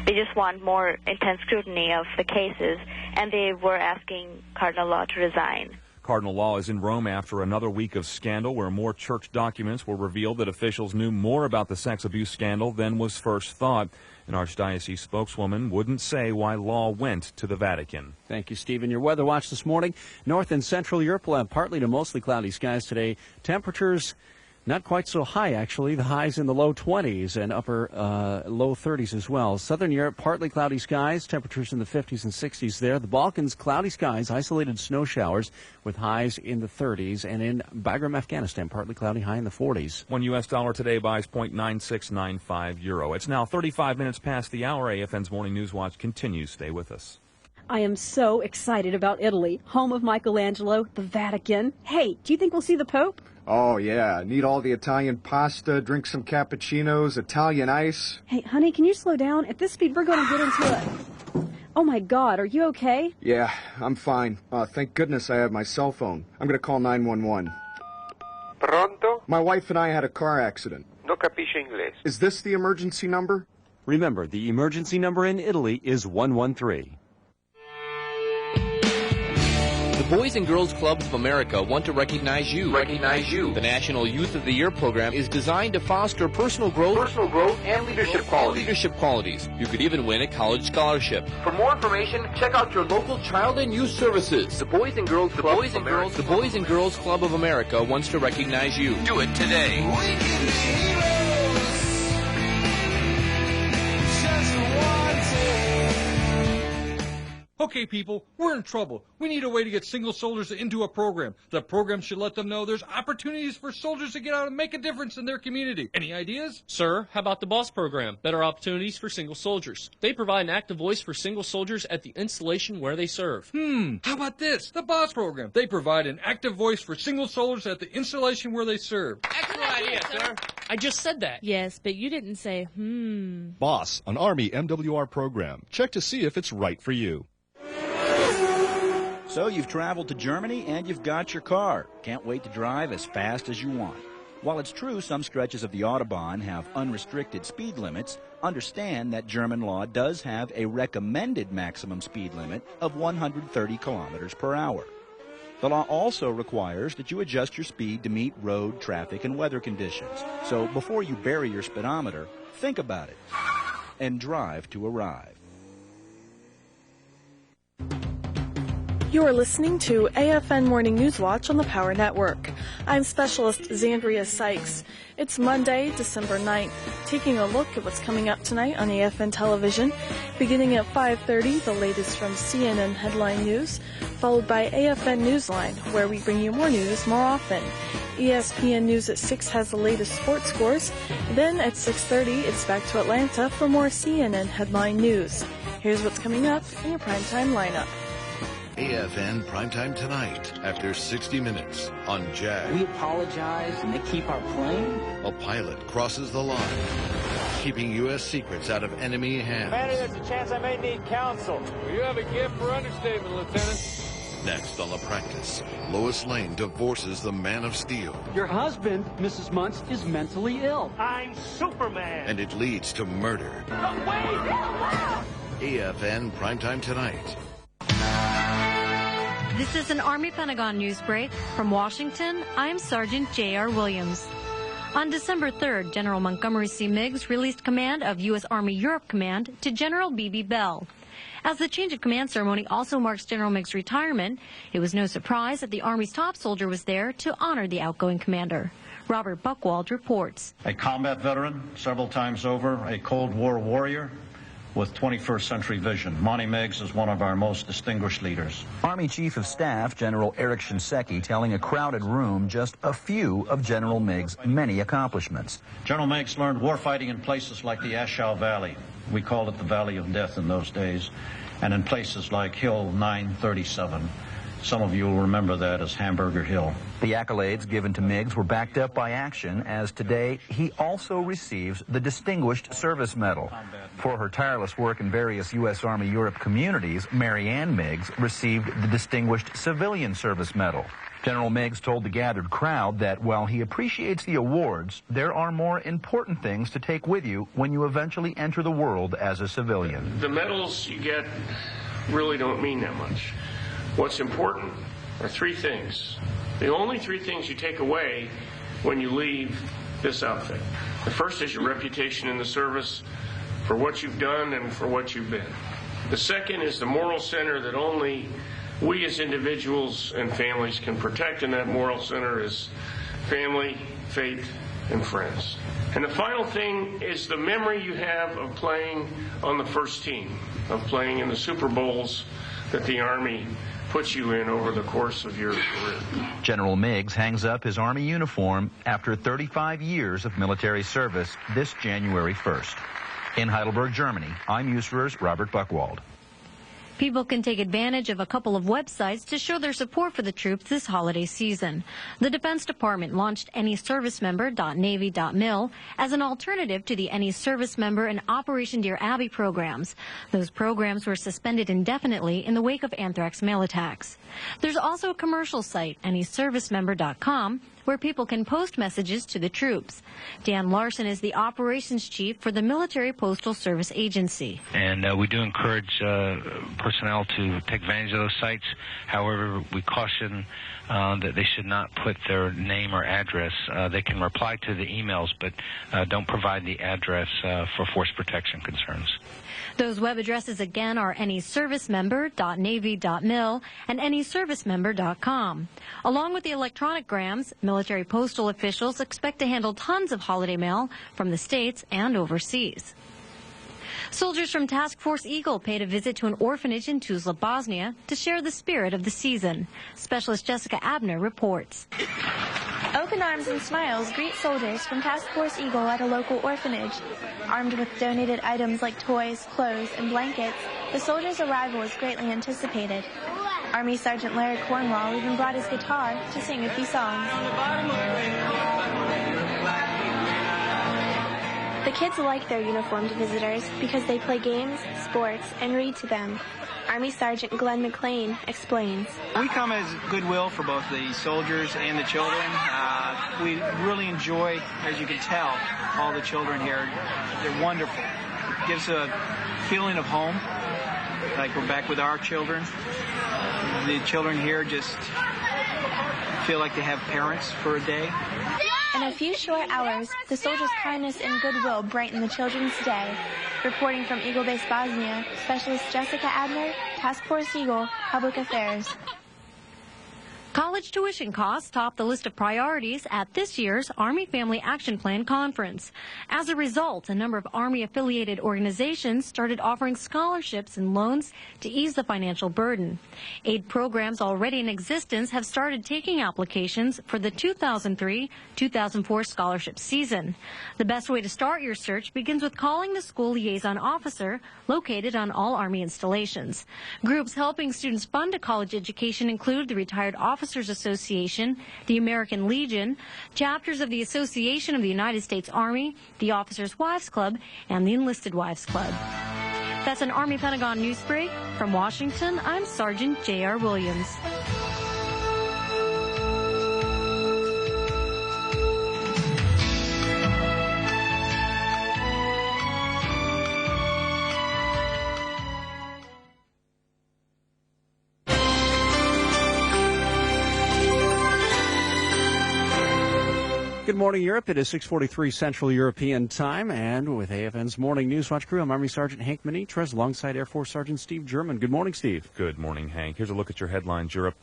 They just want more intense scrutiny of the cases, and they were asking Cardinal Law to resign. Cardinal Law is in Rome after another week of scandal where more church documents were revealed that officials knew more about the sex abuse scandal than was first thought. An Archdiocese spokeswoman wouldn't say why Law went to the Vatican. Thank you, Stephen. Your weather watch this morning. North and central Europe will have partly to mostly cloudy skies today. Temperatures not quite so high, actually. The highs in the low 20s and upper low 30s as well. Southern Europe, partly cloudy skies, temperatures in the 50s and 60s there. The Balkans, cloudy skies, isolated snow showers with highs in the 30s. And in Bagram, Afghanistan, partly cloudy, high in the 40s. $1 US today buys €0.9695. It's now 35 minutes past the hour. AFN's Morning News Watch continues. Stay with us. I am so excited about Italy, home of Michelangelo, the Vatican. Hey, do you think we'll see the Pope? Oh, yeah. Need all the Italian pasta, drink some cappuccinos, Italian ice. Hey, honey, can you slow down? At this speed, we're going to get into it. Oh, my God, are you okay? Yeah, I'm fine. Thank goodness I have my cell phone. I'm going to call 911. Pronto? My wife and I had a car accident. Non capisce inglese. Is this the emergency number? Remember, the emergency number in Italy is 113. The Boys and Girls Clubs of America want to recognize you. The National Youth of the Year program is designed to foster personal growth and leadership qualities. You could even win a college scholarship. For more information, check out your local child and youth services. The Boys and Girls Club of America wants to recognize you. Do it today. Okay, people, we're in trouble. We need a way to get single soldiers into a program. The program should let them know there's opportunities for soldiers to get out and make a difference in their community. Any ideas? Sir, how about the BOSS program? Better opportunities for single soldiers. They provide an active voice for single soldiers at the installation where they serve. How about this? The BOSS program. They provide an active voice for single soldiers at the installation where they serve. Excellent idea, sir. I just said that. Yes, but you didn't say, BOSS, an Army MWR program. Check to see if it's right for you. So you've traveled to Germany and you've got your car. Can't wait to drive as fast as you want. While it's true some stretches of the Autobahn have unrestricted speed limits, understand that German law does have a recommended maximum speed limit of 130 kilometers per hour. The law also requires that you adjust your speed to meet road, traffic, and weather conditions. So before you bury your speedometer, think about it and drive to arrive. You are listening to AFN Morning Newswatch on the Power Network. I'm Specialist Zandria Sykes. It's Monday, December 9th. Taking a look at what's coming up tonight on AFN television. Beginning at 5:30, the latest from CNN Headline News, followed by AFN Newsline, where we bring you more news more often. ESPN News at 6 has the latest sports scores. Then at 6:30, it's back to Atlanta for more CNN Headline News. Here's what's coming up in your primetime lineup. AFN Primetime tonight after 60 Minutes on JAG. We apologize and they keep our plane. A pilot crosses the line, keeping U.S. secrets out of enemy hands. Commander, there's a chance I may need counsel. Well, you have a gift for understatement, Lieutenant. Next on The Practice, Lois Lane divorces the Man of Steel. Your husband, Mrs. Muntz, is mentally ill. I'm Superman. And it leads to murder. AFN Primetime tonight. This is an Army Pentagon news break. From Washington, I'm Sergeant J.R. Williams. On December 3rd, General Montgomery C. Meigs released command of U.S. Army Europe Command to General B.B. Bell. As the change of command ceremony also marks General Meigs' retirement, it was no surprise that the Army's top soldier was there to honor the outgoing commander. Robert Buchwald reports. A combat veteran, several times over, a Cold War warrior, with 21st century vision. Monty Meigs is one of our most distinguished leaders. Army Chief of Staff General Eric Shinseki telling a crowded room just a few of General Meigs' many accomplishments. General Meigs learned warfighting in places like the Ashow Valley. We called it the Valley of Death in those days. And in places like Hill 937. Some of you will remember that as Hamburger Hill. The accolades given to Meigs were backed up by action, as today he also receives the Distinguished Service Medal. For her tireless work in various U.S. Army Europe communities, Mary Ann Meigs received the Distinguished Civilian Service Medal. General Meigs told the gathered crowd that while he appreciates the awards, there are more important things to take with you when you eventually enter the world as a civilian. The medals you get really don't mean that much. What's important are three things. The only three things you take away when you leave this outfit. The first is your reputation in the service for what you've done and for what you've been. The second is the moral center that only we as individuals and families can protect, and that moral center is family, faith, and friends. And the final thing is the memory you have of playing on the first team, of playing in the Super Bowls that the Army puts you in over the course of your career. General Meigs hangs up his Army uniform after 35 years of military service this January 1st. In Heidelberg, Germany, I'm USAR's Robert Buchwald. People can take advantage of a couple of websites to show their support for the troops this holiday season. The Defense Department launched anyservicemember.navy.mil as an alternative to the Any Service Member and Operation Dear Abby programs. Those programs were suspended indefinitely in the wake of anthrax mail attacks. There's also a commercial site, anyservicemember.com, where people can post messages to the troops. Dan Larson is the operations chief for the Military Postal Service Agency. And we do encourage personnel to take advantage of those sites. However, we caution that they should not put their name or address. They can reply to the emails, but don't provide the address for force protection concerns. Those web addresses again are anyservicemember.navy.mil and anyservicemember.com. Along with the electronic grams, military postal officials expect to handle tons of holiday mail from the States and overseas. Soldiers from Task Force Eagle paid a visit to an orphanage in Tuzla, Bosnia, to share the spirit of the season. Specialist Jessica Abner reports. Open arms and smiles greet soldiers from Task Force Eagle at a local orphanage. Armed with donated items like toys, clothes, and blankets, the soldiers' arrival is greatly anticipated. Army Sergeant Larry Cornwall even brought his guitar to sing a few songs. The kids like their uniformed visitors because they play games, sports, and read to them. Army Sergeant Glenn McLean explains. We come as goodwill for both the soldiers and the children. We really enjoy, as you can tell, all the children here. They're wonderful. It gives a feeling of home, like we're back with our children. The children here just feel like they have parents for a day. In a few short hours, the soldiers' kindness and goodwill brighten the children's day. Reporting from Eagle Base, Bosnia, Specialist Jessica Abner, Task Force Eagle, Public Affairs. College tuition costs top the list of priorities at this year's Army Family Action Plan Conference. As a result, a number of Army-affiliated organizations started offering scholarships and loans to ease the financial burden. Aid programs already in existence have started taking applications for the 2003-2004 scholarship season. The best way to start your search begins with calling the school liaison officer located on all Army installations. Groups helping students fund a college education include the Retired Officers Association, the American Legion, chapters of the Association of the United States Army, the Officers' Wives Club, and the Enlisted Wives Club. That's an Army Pentagon news break. From Washington, I'm Sergeant J.R. Williams. Good morning, Europe. It is 6:43 Central European Time, and with AFN's Morning Newswatch crew, I'm Army Sergeant Hank Manitres alongside Air Force Sergeant Steve German. Good morning, Steve. Good morning, Hank. Here's a look at your headlines, Europe.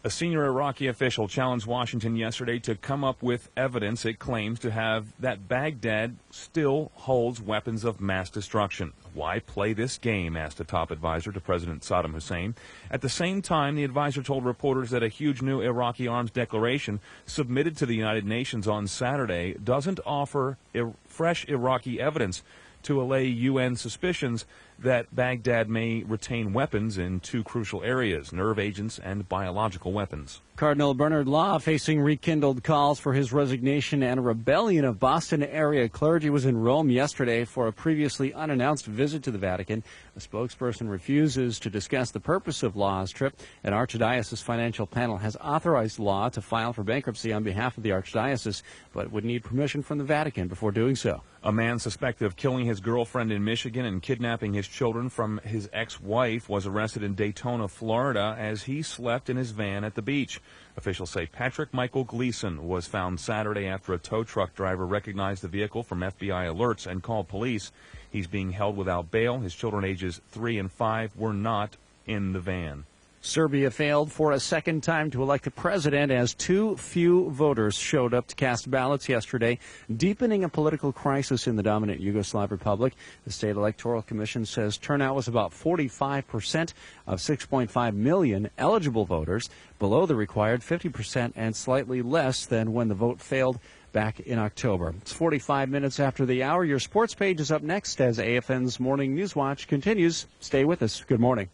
A senior Iraqi official challenged Washington yesterday to come up with evidence it claims to have that Baghdad still holds weapons of mass destruction. Why play this game, asked a top advisor to President Saddam Hussein. At the same time, the advisor told reporters that a huge new Iraqi arms declaration submitted to the United Nations on Saturday doesn't offer fresh Iraqi evidence to allay UN suspicions that Baghdad may retain weapons in two crucial areas, nerve agents and biological weapons. Cardinal Bernard Law facing rekindled calls for his resignation, and a rebellion of Boston area clergy was in Rome yesterday for a previously unannounced visit to the Vatican. A spokesperson refuses to discuss the purpose of Law's trip. An archdiocese financial panel has authorized Law to file for bankruptcy on behalf of the archdiocese, but would need permission from the Vatican before doing so. A man suspected of killing his girlfriend in Michigan and kidnapping his children from his ex-wife was arrested in Daytona, Florida, as he slept in his van at the beach. Officials say Patrick Michael Gleason was found Saturday after a tow truck driver recognized the vehicle from FBI alerts and called police. He's being held without bail. His children ages 3 and 5 were not in the van. Serbia failed for a second time to elect a president as too few voters showed up to cast ballots yesterday, deepening a political crisis in the dominant Yugoslav Republic. The State Electoral Commission says turnout was about 45% of 6.5 million eligible voters, below the required 50% and slightly less than when the vote failed back in October. It's 45 minutes after the hour. Your sports page is up next as AFN's Morning Newswatch continues. Stay with us. Good morning.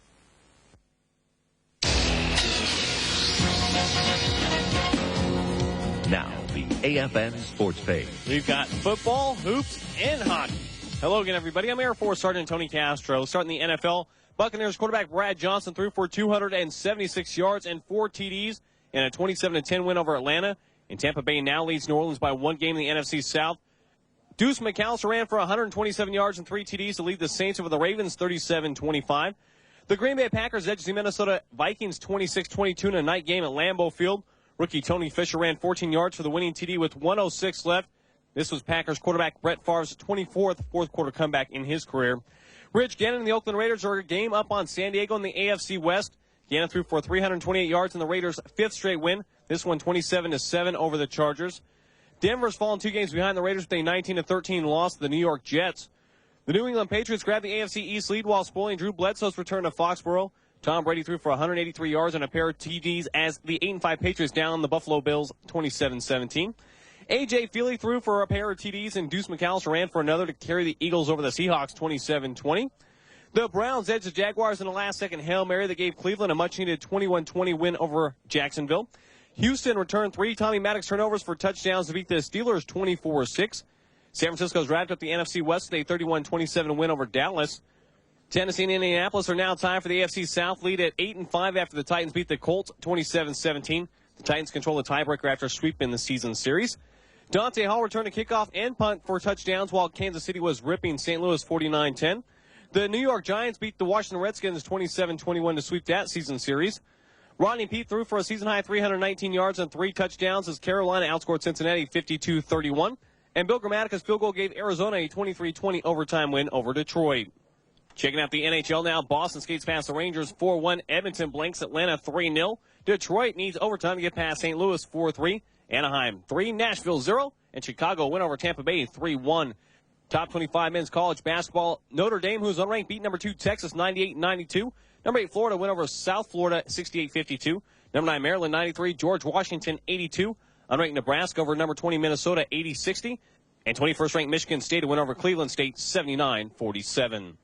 Now, the AFN Sports Page. We've got football, hoops, and hockey. Hello again, everybody. I'm Air Force Sergeant Tony Castro. Starting the NFL, Buccaneers quarterback Brad Johnson threw for 276 yards and 4 TDs in a 27-10 win over Atlanta. And Tampa Bay now leads New Orleans by 1 game in the NFC South. Deuce McAllister ran for 127 yards and 3 TDs to lead the Saints over the Ravens 37-25. The Green Bay Packers edged the Minnesota Vikings 26-22 in a night game at Lambeau Field. Rookie Tony Fisher ran 14 yards for the winning TD with 1:06 left. This was Packers quarterback Brett Favre's 24th fourth-quarter comeback in his career. Rich Gannon and the Oakland Raiders are a game up on San Diego in the AFC West. Gannon threw for 328 yards in the Raiders' 5th straight win. This one 27-7 over the Chargers. Denver's fallen 2 games behind the Raiders with a 19-13 loss to the New York Jets. The New England Patriots grabbed the AFC East lead while spoiling Drew Bledsoe's return to Foxborough. Tom Brady threw for 183 yards and a pair of TDs as the 8-5 Patriots down the Buffalo Bills 27-17. A.J. Feely threw for a pair of TDs, and Deuce McAllister ran for another to carry the Eagles over the Seahawks 27-20. The Browns edged the Jaguars in a last-second Hail Mary that gave Cleveland a much-needed 21-20 win over Jacksonville. Houston returned 3 Tommy Maddox turnovers for touchdowns to beat the Steelers 24-6. San Francisco's wrapped up the NFC West with a 31-27 win over Dallas. Tennessee and Indianapolis are now tied for the AFC South lead at 8-5 after the Titans beat the Colts 27-17. The Titans control the tiebreaker after sweeping the season series. Dante Hall returned to kickoff and punt for touchdowns while Kansas City was ripping St. Louis 49-10. The New York Giants beat the Washington Redskins 27-21 to sweep that season series. Rodney Peete threw for a season-high 319 yards and 3 touchdowns as Carolina outscored Cincinnati 52-31. And Bill Grammatica's field goal gave Arizona a 23-20 overtime win over Detroit. Checking out the NHL now, Boston skates past the Rangers 4-1. Edmonton blanks Atlanta 3-0. Detroit needs overtime to get past St. Louis 4-3. Anaheim 3, Nashville 0. And Chicago win over Tampa Bay 3-1. Top 25 men's college basketball. Notre Dame, who's unranked, beat number 2 Texas 98-92. Number 8 Florida win over South Florida 68-52. Number 9 Maryland 93. George Washington 82. Unranked Nebraska over number 20 Minnesota 80-60. And 21st ranked Michigan State win over Cleveland State 79-47.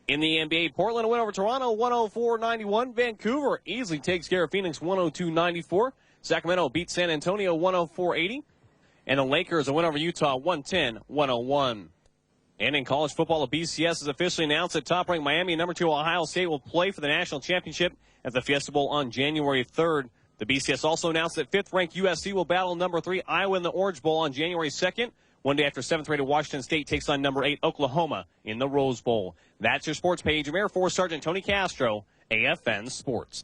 In the NBA, Portland win over Toronto 104-91. Vancouver easily takes care of Phoenix 102-94. Sacramento beats San Antonio 104-80. And the Lakers win over Utah 110-101. And in college football, the BCS has officially announced that top-ranked Miami and number 2 Ohio State will play for the national championship at the Fiesta Bowl on January 3rd. The BCS also announced that 5th-ranked USC will battle number 3 Iowa in the Orange Bowl on January 2nd. One day after 7th-rated Washington State takes on number 8 Oklahoma in the Rose Bowl. That's your sports page. I'm Air Force Sergeant Tony Castro, AFN Sports.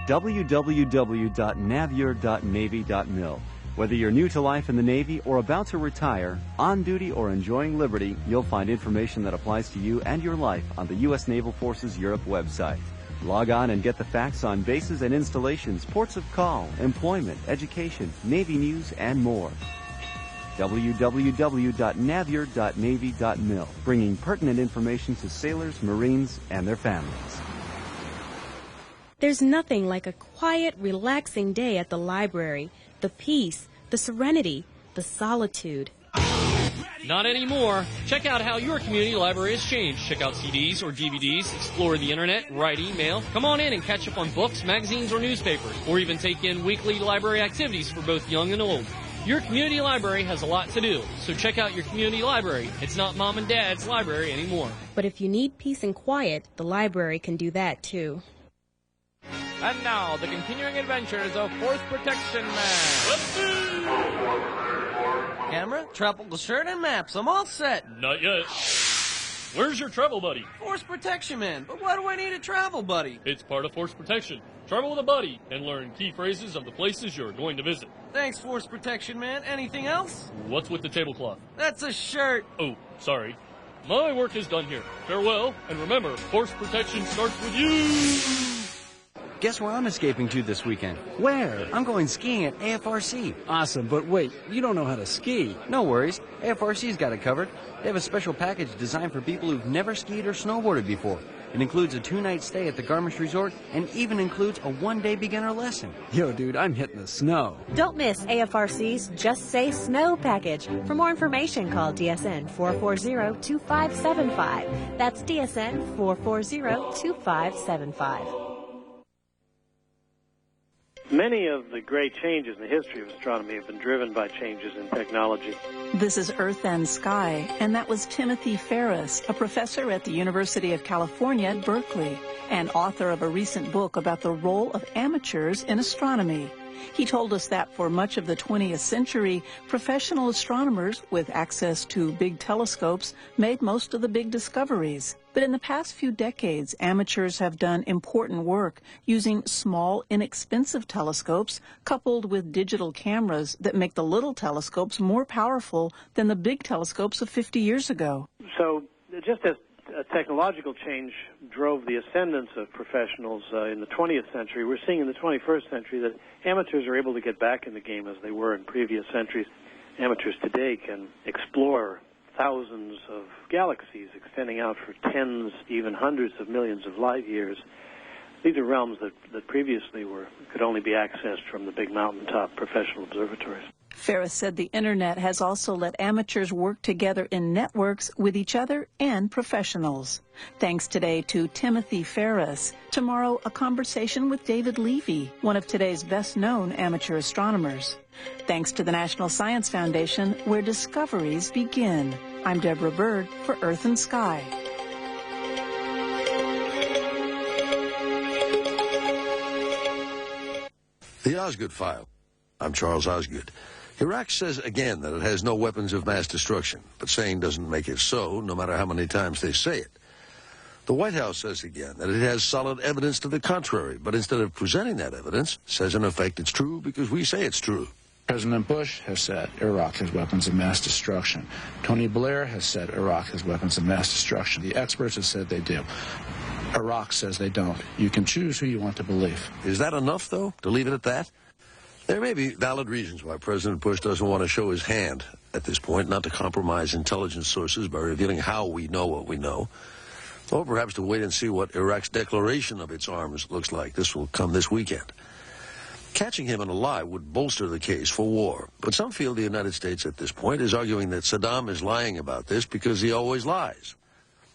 www.navier.navy.mil. Whether you're new to life in the Navy or about to retire, on duty or enjoying liberty, you'll find information that applies to you and your life on the U.S. Naval Forces Europe website. Log on and get the facts on bases and installations, ports of call, employment, education, Navy news, and more. www.navier.navy.mil, bringing pertinent information to sailors, Marines, and their families. There's nothing like a quiet, relaxing day at the library. The peace, the serenity, the solitude. Not anymore. Check out how your community library has changed. Check out CDs or DVDs, explore the internet, write email. Come on in and catch up on books, magazines, or newspapers, or even take in weekly library activities for both young and old. Your community library has a lot to do, so check out your community library. It's not mom and dad's library anymore. But if you need peace and quiet, the library can do that too. And now, the continuing adventures of Force Protection Man. Camera, tropical shirt, and maps. I'm all set. Not yet. Where's your travel buddy? Force Protection Man. But why do I need a travel buddy? It's part of Force Protection. Travel with a buddy and learn key phrases of the places you're going to visit. Thanks, Force Protection Man. Anything else? What's with the tablecloth? That's a shirt. Oh, sorry. My work is done here. Farewell, and remember, Force Protection starts with you! Guess where I'm escaping to this weekend? Where? I'm going skiing at AFRC. Awesome, but wait, you don't know how to ski. No worries. AFRC's got it covered. They have a special package designed for people who've never skied or snowboarded before. It includes a 2-night stay at the Garmisch Resort and even includes a 1-day beginner lesson. Yo, dude, I'm hitting the snow. Don't miss AFRC's Just Say Snow package. For more information, call DSN 440-2575. That's DSN 440-2575. Many of the great changes in the history of astronomy have been driven by changes in technology. This is Earth and Sky, and that was Timothy Ferris, a professor at the University of California at Berkeley, and author of a recent book about the role of amateurs in astronomy. He told us that for much of the 20th century, professional astronomers with access to big telescopes made most of the big discoveries. But in the past few decades, amateurs have done important work using small, inexpensive telescopes coupled with digital cameras that make the little telescopes more powerful than the big telescopes of 50 years ago. So just as a technological change drove the ascendance of professionals in the 20th century, we're seeing in the 21st century that amateurs are able to get back in the game as they were in previous centuries. Amateurs today can explore thousands of galaxies extending out for tens, even hundreds of millions of light years. These are realms that previously could only be accessed from the big mountaintop professional observatories. Ferris said the Internet has also let amateurs work together in networks with each other and professionals. Thanks today to Timothy Ferris. Tomorrow, a conversation with David Levy, one of today's best-known amateur astronomers. Thanks to the National Science Foundation, where discoveries begin. I'm Deborah Bird for Earth and Sky. The Osgood File. I'm Charles Osgood. Iraq says again that it has no weapons of mass destruction, but saying doesn't make it so, no matter how many times they say it. The White House says again that it has solid evidence to the contrary, but instead of presenting that evidence, says in effect it's true because we say it's true. President Bush has said Iraq has weapons of mass destruction. Tony Blair has said Iraq has weapons of mass destruction. The experts have said they do. Iraq says they don't. You can choose who you want to believe. Is that enough, though, to leave it at that? There may be valid reasons why President Bush doesn't want to show his hand at this point, not to compromise intelligence sources by revealing how we know what we know, or perhaps to wait and see what Iraq's declaration of its arms looks like. This will come this weekend. Catching him in a lie would bolster the case for war, but some feel the United States at this point is arguing that Saddam is lying about this because he always lies.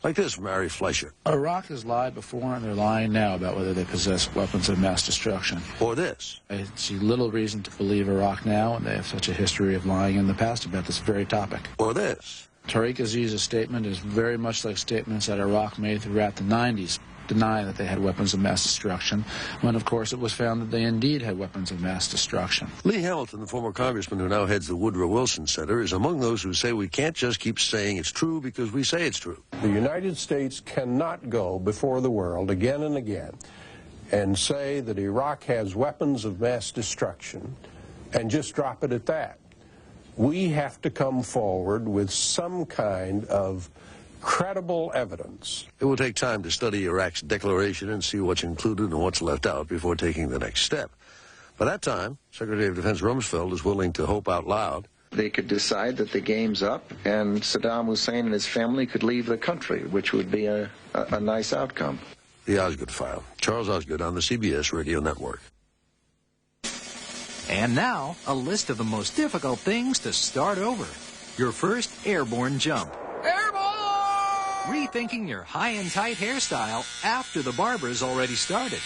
Like this from Ari Fleischer. Iraq has lied before, and they're lying now about whether they possess weapons of mass destruction. Or this. I see little reason to believe Iraq now, and they have such a history of lying in the past about this very topic. Or this. Tariq Aziz's statement is very much like statements that Iraq made throughout the 90s, denying that they had weapons of mass destruction, when, of course, it was found that they indeed had weapons of mass destruction. Lee Hamilton, the former congressman who now heads the Woodrow Wilson Center, is among those who say we can't just keep saying it's true because we say it's true. The United States cannot go before the world again and again and say that Iraq has weapons of mass destruction and just drop it at that. We have to come forward with some kind of credible evidence. It will take time to study Iraq's declaration and see what's included and what's left out before taking the next step. By that time, Secretary of Defense Rumsfeld is willing to hope out loud. They could decide that the game's up and Saddam Hussein and his family could leave the country, which would be a nice outcome. The Osgood File. Charles Osgood on the CBS Radio Network. And now, a list of the most difficult things to start over. Your first airborne jump. Rethinking your high and tight hairstyle after the barber's already started.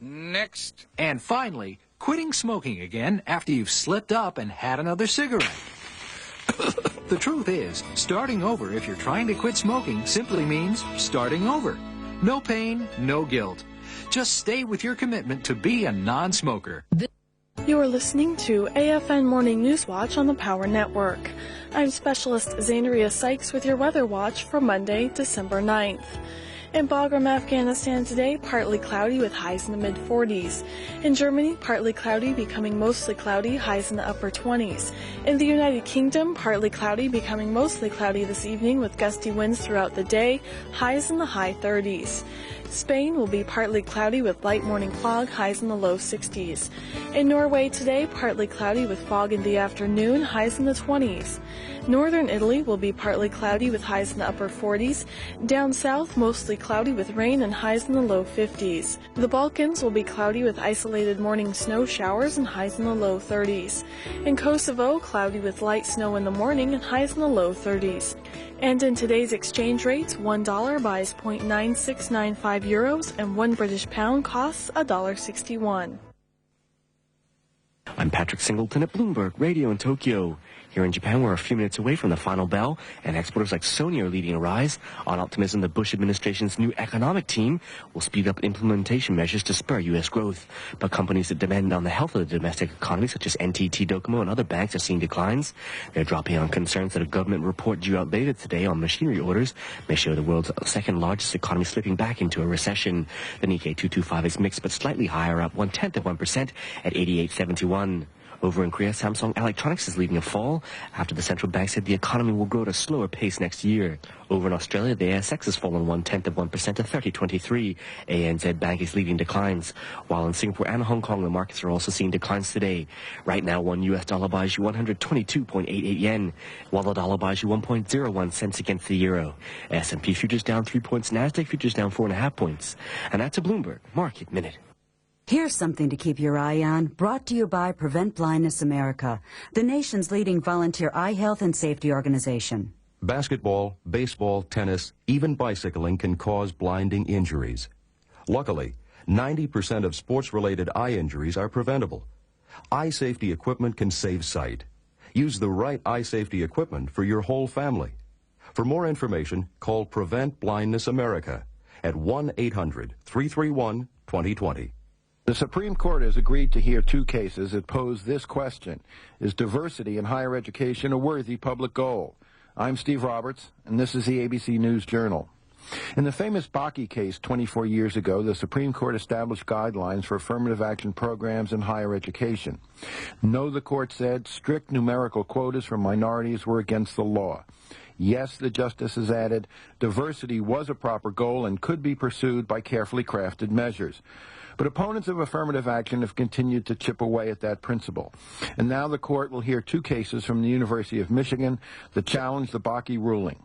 Next. And finally, quitting smoking again after you've slipped up and had another cigarette. The truth is, starting over if you're trying to quit smoking simply means starting over. No pain, no guilt. Just stay with your commitment to be a non-smoker. You are listening to AFN Morning Newswatch on the Power Network. I'm Specialist Zainaria Sykes with your weather watch for Monday, December 9th. In Bagram, Afghanistan today, partly cloudy with highs in the mid-40s. In Germany, partly cloudy, becoming mostly cloudy, highs in the upper 20s. In the United Kingdom, partly cloudy, becoming mostly cloudy this evening with gusty winds throughout the day, highs in the high 30s. Spain will be partly cloudy with light morning fog, highs in the low 60s. In Norway today, partly cloudy with fog in the afternoon, highs in the 20s. Northern Italy will be partly cloudy with highs in the upper 40s. Down south, mostly cloudy with rain and highs in the low 50s. The Balkans will be cloudy with isolated morning snow showers and highs in the low 30s. In Kosovo, cloudy with light snow in the morning and highs in the low 30s. And in today's exchange rates, $1 buys 0.9695 euros and 1 British pound costs $1.61. I'm Patrick Singleton at Bloomberg Radio in Tokyo. Here in Japan, we're a few minutes away from the final bell, and exporters like Sony are leading a rise on optimism the Bush administration's new economic team will speed up implementation measures to spur U.S. growth. But companies that depend on the health of the domestic economy, such as NTT Docomo and other banks, have seen declines. They're dropping on concerns that a government report due out later today on machinery orders may show the world's second-largest economy slipping back into a recession. The Nikkei 225 is mixed but slightly higher, up 0.1% at 88.71. Over in Korea, Samsung Electronics is leading a fall after the central bank said the economy will grow at a slower pace next year. Over in Australia, the ASX has fallen 0.1% to 30.23. ANZ Bank is leading declines, while in Singapore and Hong Kong, the markets are also seeing declines today. Right now, one US dollar buys you 122.88 yen, while the dollar buys you 1.01 cents against the euro. S&P futures down 3 points, Nasdaq futures down 4.5 points. And that's a Bloomberg Market Minute. Here's something to keep your eye on, brought to you by Prevent Blindness America, the nation's leading volunteer eye health and safety organization. Basketball, baseball, tennis, even bicycling can cause blinding injuries. Luckily, 90% of sports-related eye injuries are preventable. Eye safety equipment can save sight. Use the right eye safety equipment for your whole family. For more information, call Prevent Blindness America at 1-800-331-2020. The Supreme Court has agreed to hear two cases that pose this question: is diversity in higher education a worthy public goal? I'm Steve Roberts, and this is the ABC News Journal. In the famous Bakke case 24 years ago, the Supreme Court established guidelines for affirmative action programs in higher education. No, the court said, strict numerical quotas for minorities were against the law. Yes, the justices added, diversity was a proper goal and could be pursued by carefully crafted measures. But opponents of affirmative action have continued to chip away at that principle. And now the court will hear two cases from the University of Michigan that challenge the Bakke ruling.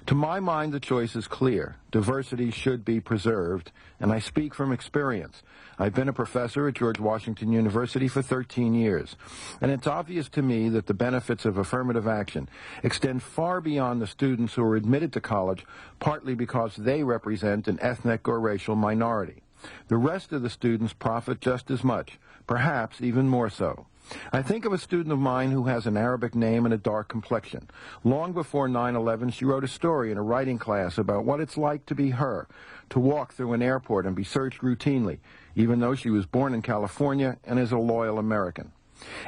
To my mind, the choice is clear. Diversity should be preserved, and I speak from experience. I've been a professor at George Washington University for 13 years, and it's obvious to me that the benefits of affirmative action extend far beyond the students who are admitted to college, partly because they represent an ethnic or racial minority. The rest of the students profit just as much, perhaps even more so. I think of a student of mine who has an Arabic name and a dark complexion. Long before 9/11, she wrote a story in a writing class about what it's like to be her, to walk through an airport and be searched routinely, even though she was born in California and is a loyal American.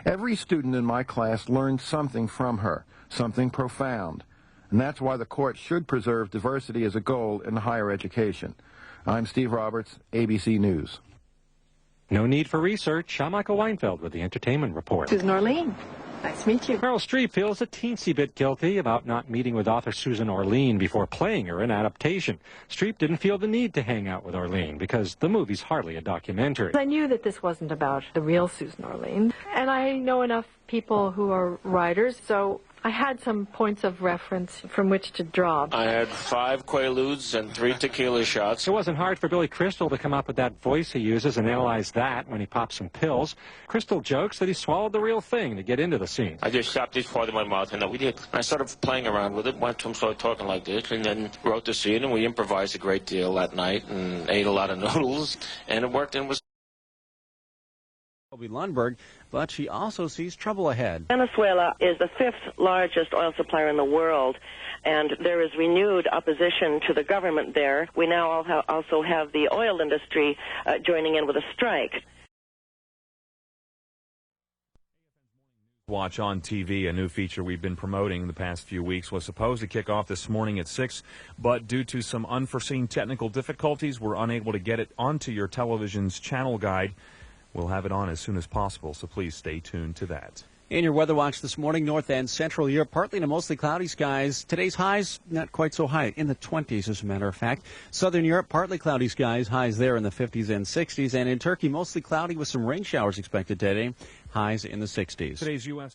Every student in my class learned something from her, something profound. And that's why the court should preserve diversity as a goal in higher education. I'm Steve Roberts, ABC News. No need for research. I'm Michael Weinfeld with the Entertainment Report. Susan Orlean. Nice to meet you. Meryl Streep feels a teensy bit guilty about not meeting with author Susan Orlean before playing her in adaptation. Streep didn't feel the need to hang out with Orlean because the movie's hardly a documentary. I knew that this wasn't about the real Susan Orlean, and I know enough people who are writers, so I had some points of reference from which to draw. I had 5 Quaaludes and 3 tequila shots. It wasn't hard for Billy Crystal to come up with that voice he uses and analyze that when he pops some pills. Crystal jokes that he swallowed the real thing to get into the scene. I just stopped this part of my mouth, and we did. I started playing around with it, went to him, started talking like this, and then wrote the scene, and we improvised a great deal that night and ate a lot of noodles, and it worked and was... Lundberg, but she also sees trouble ahead. Venezuela is the 5th largest oil supplier in the world, and there is renewed opposition to the government there. We now also have the oil industry joining in with a strike. Watch on TV, a new feature we've been promoting the past few weeks, was supposed to kick off this morning at 6, but due to some unforeseen technical difficulties, we're unable to get it onto your television's channel guide. We'll have it on as soon as possible, so please stay tuned to that. In your weather watch this morning, North and Central Europe, partly to mostly cloudy skies. Today's highs, not quite so high, in the 20s as a matter of fact. Southern Europe, partly cloudy skies, highs there in the 50s and 60s. And in Turkey, mostly cloudy with some rain showers expected today, highs in the 60s. Today's U.S.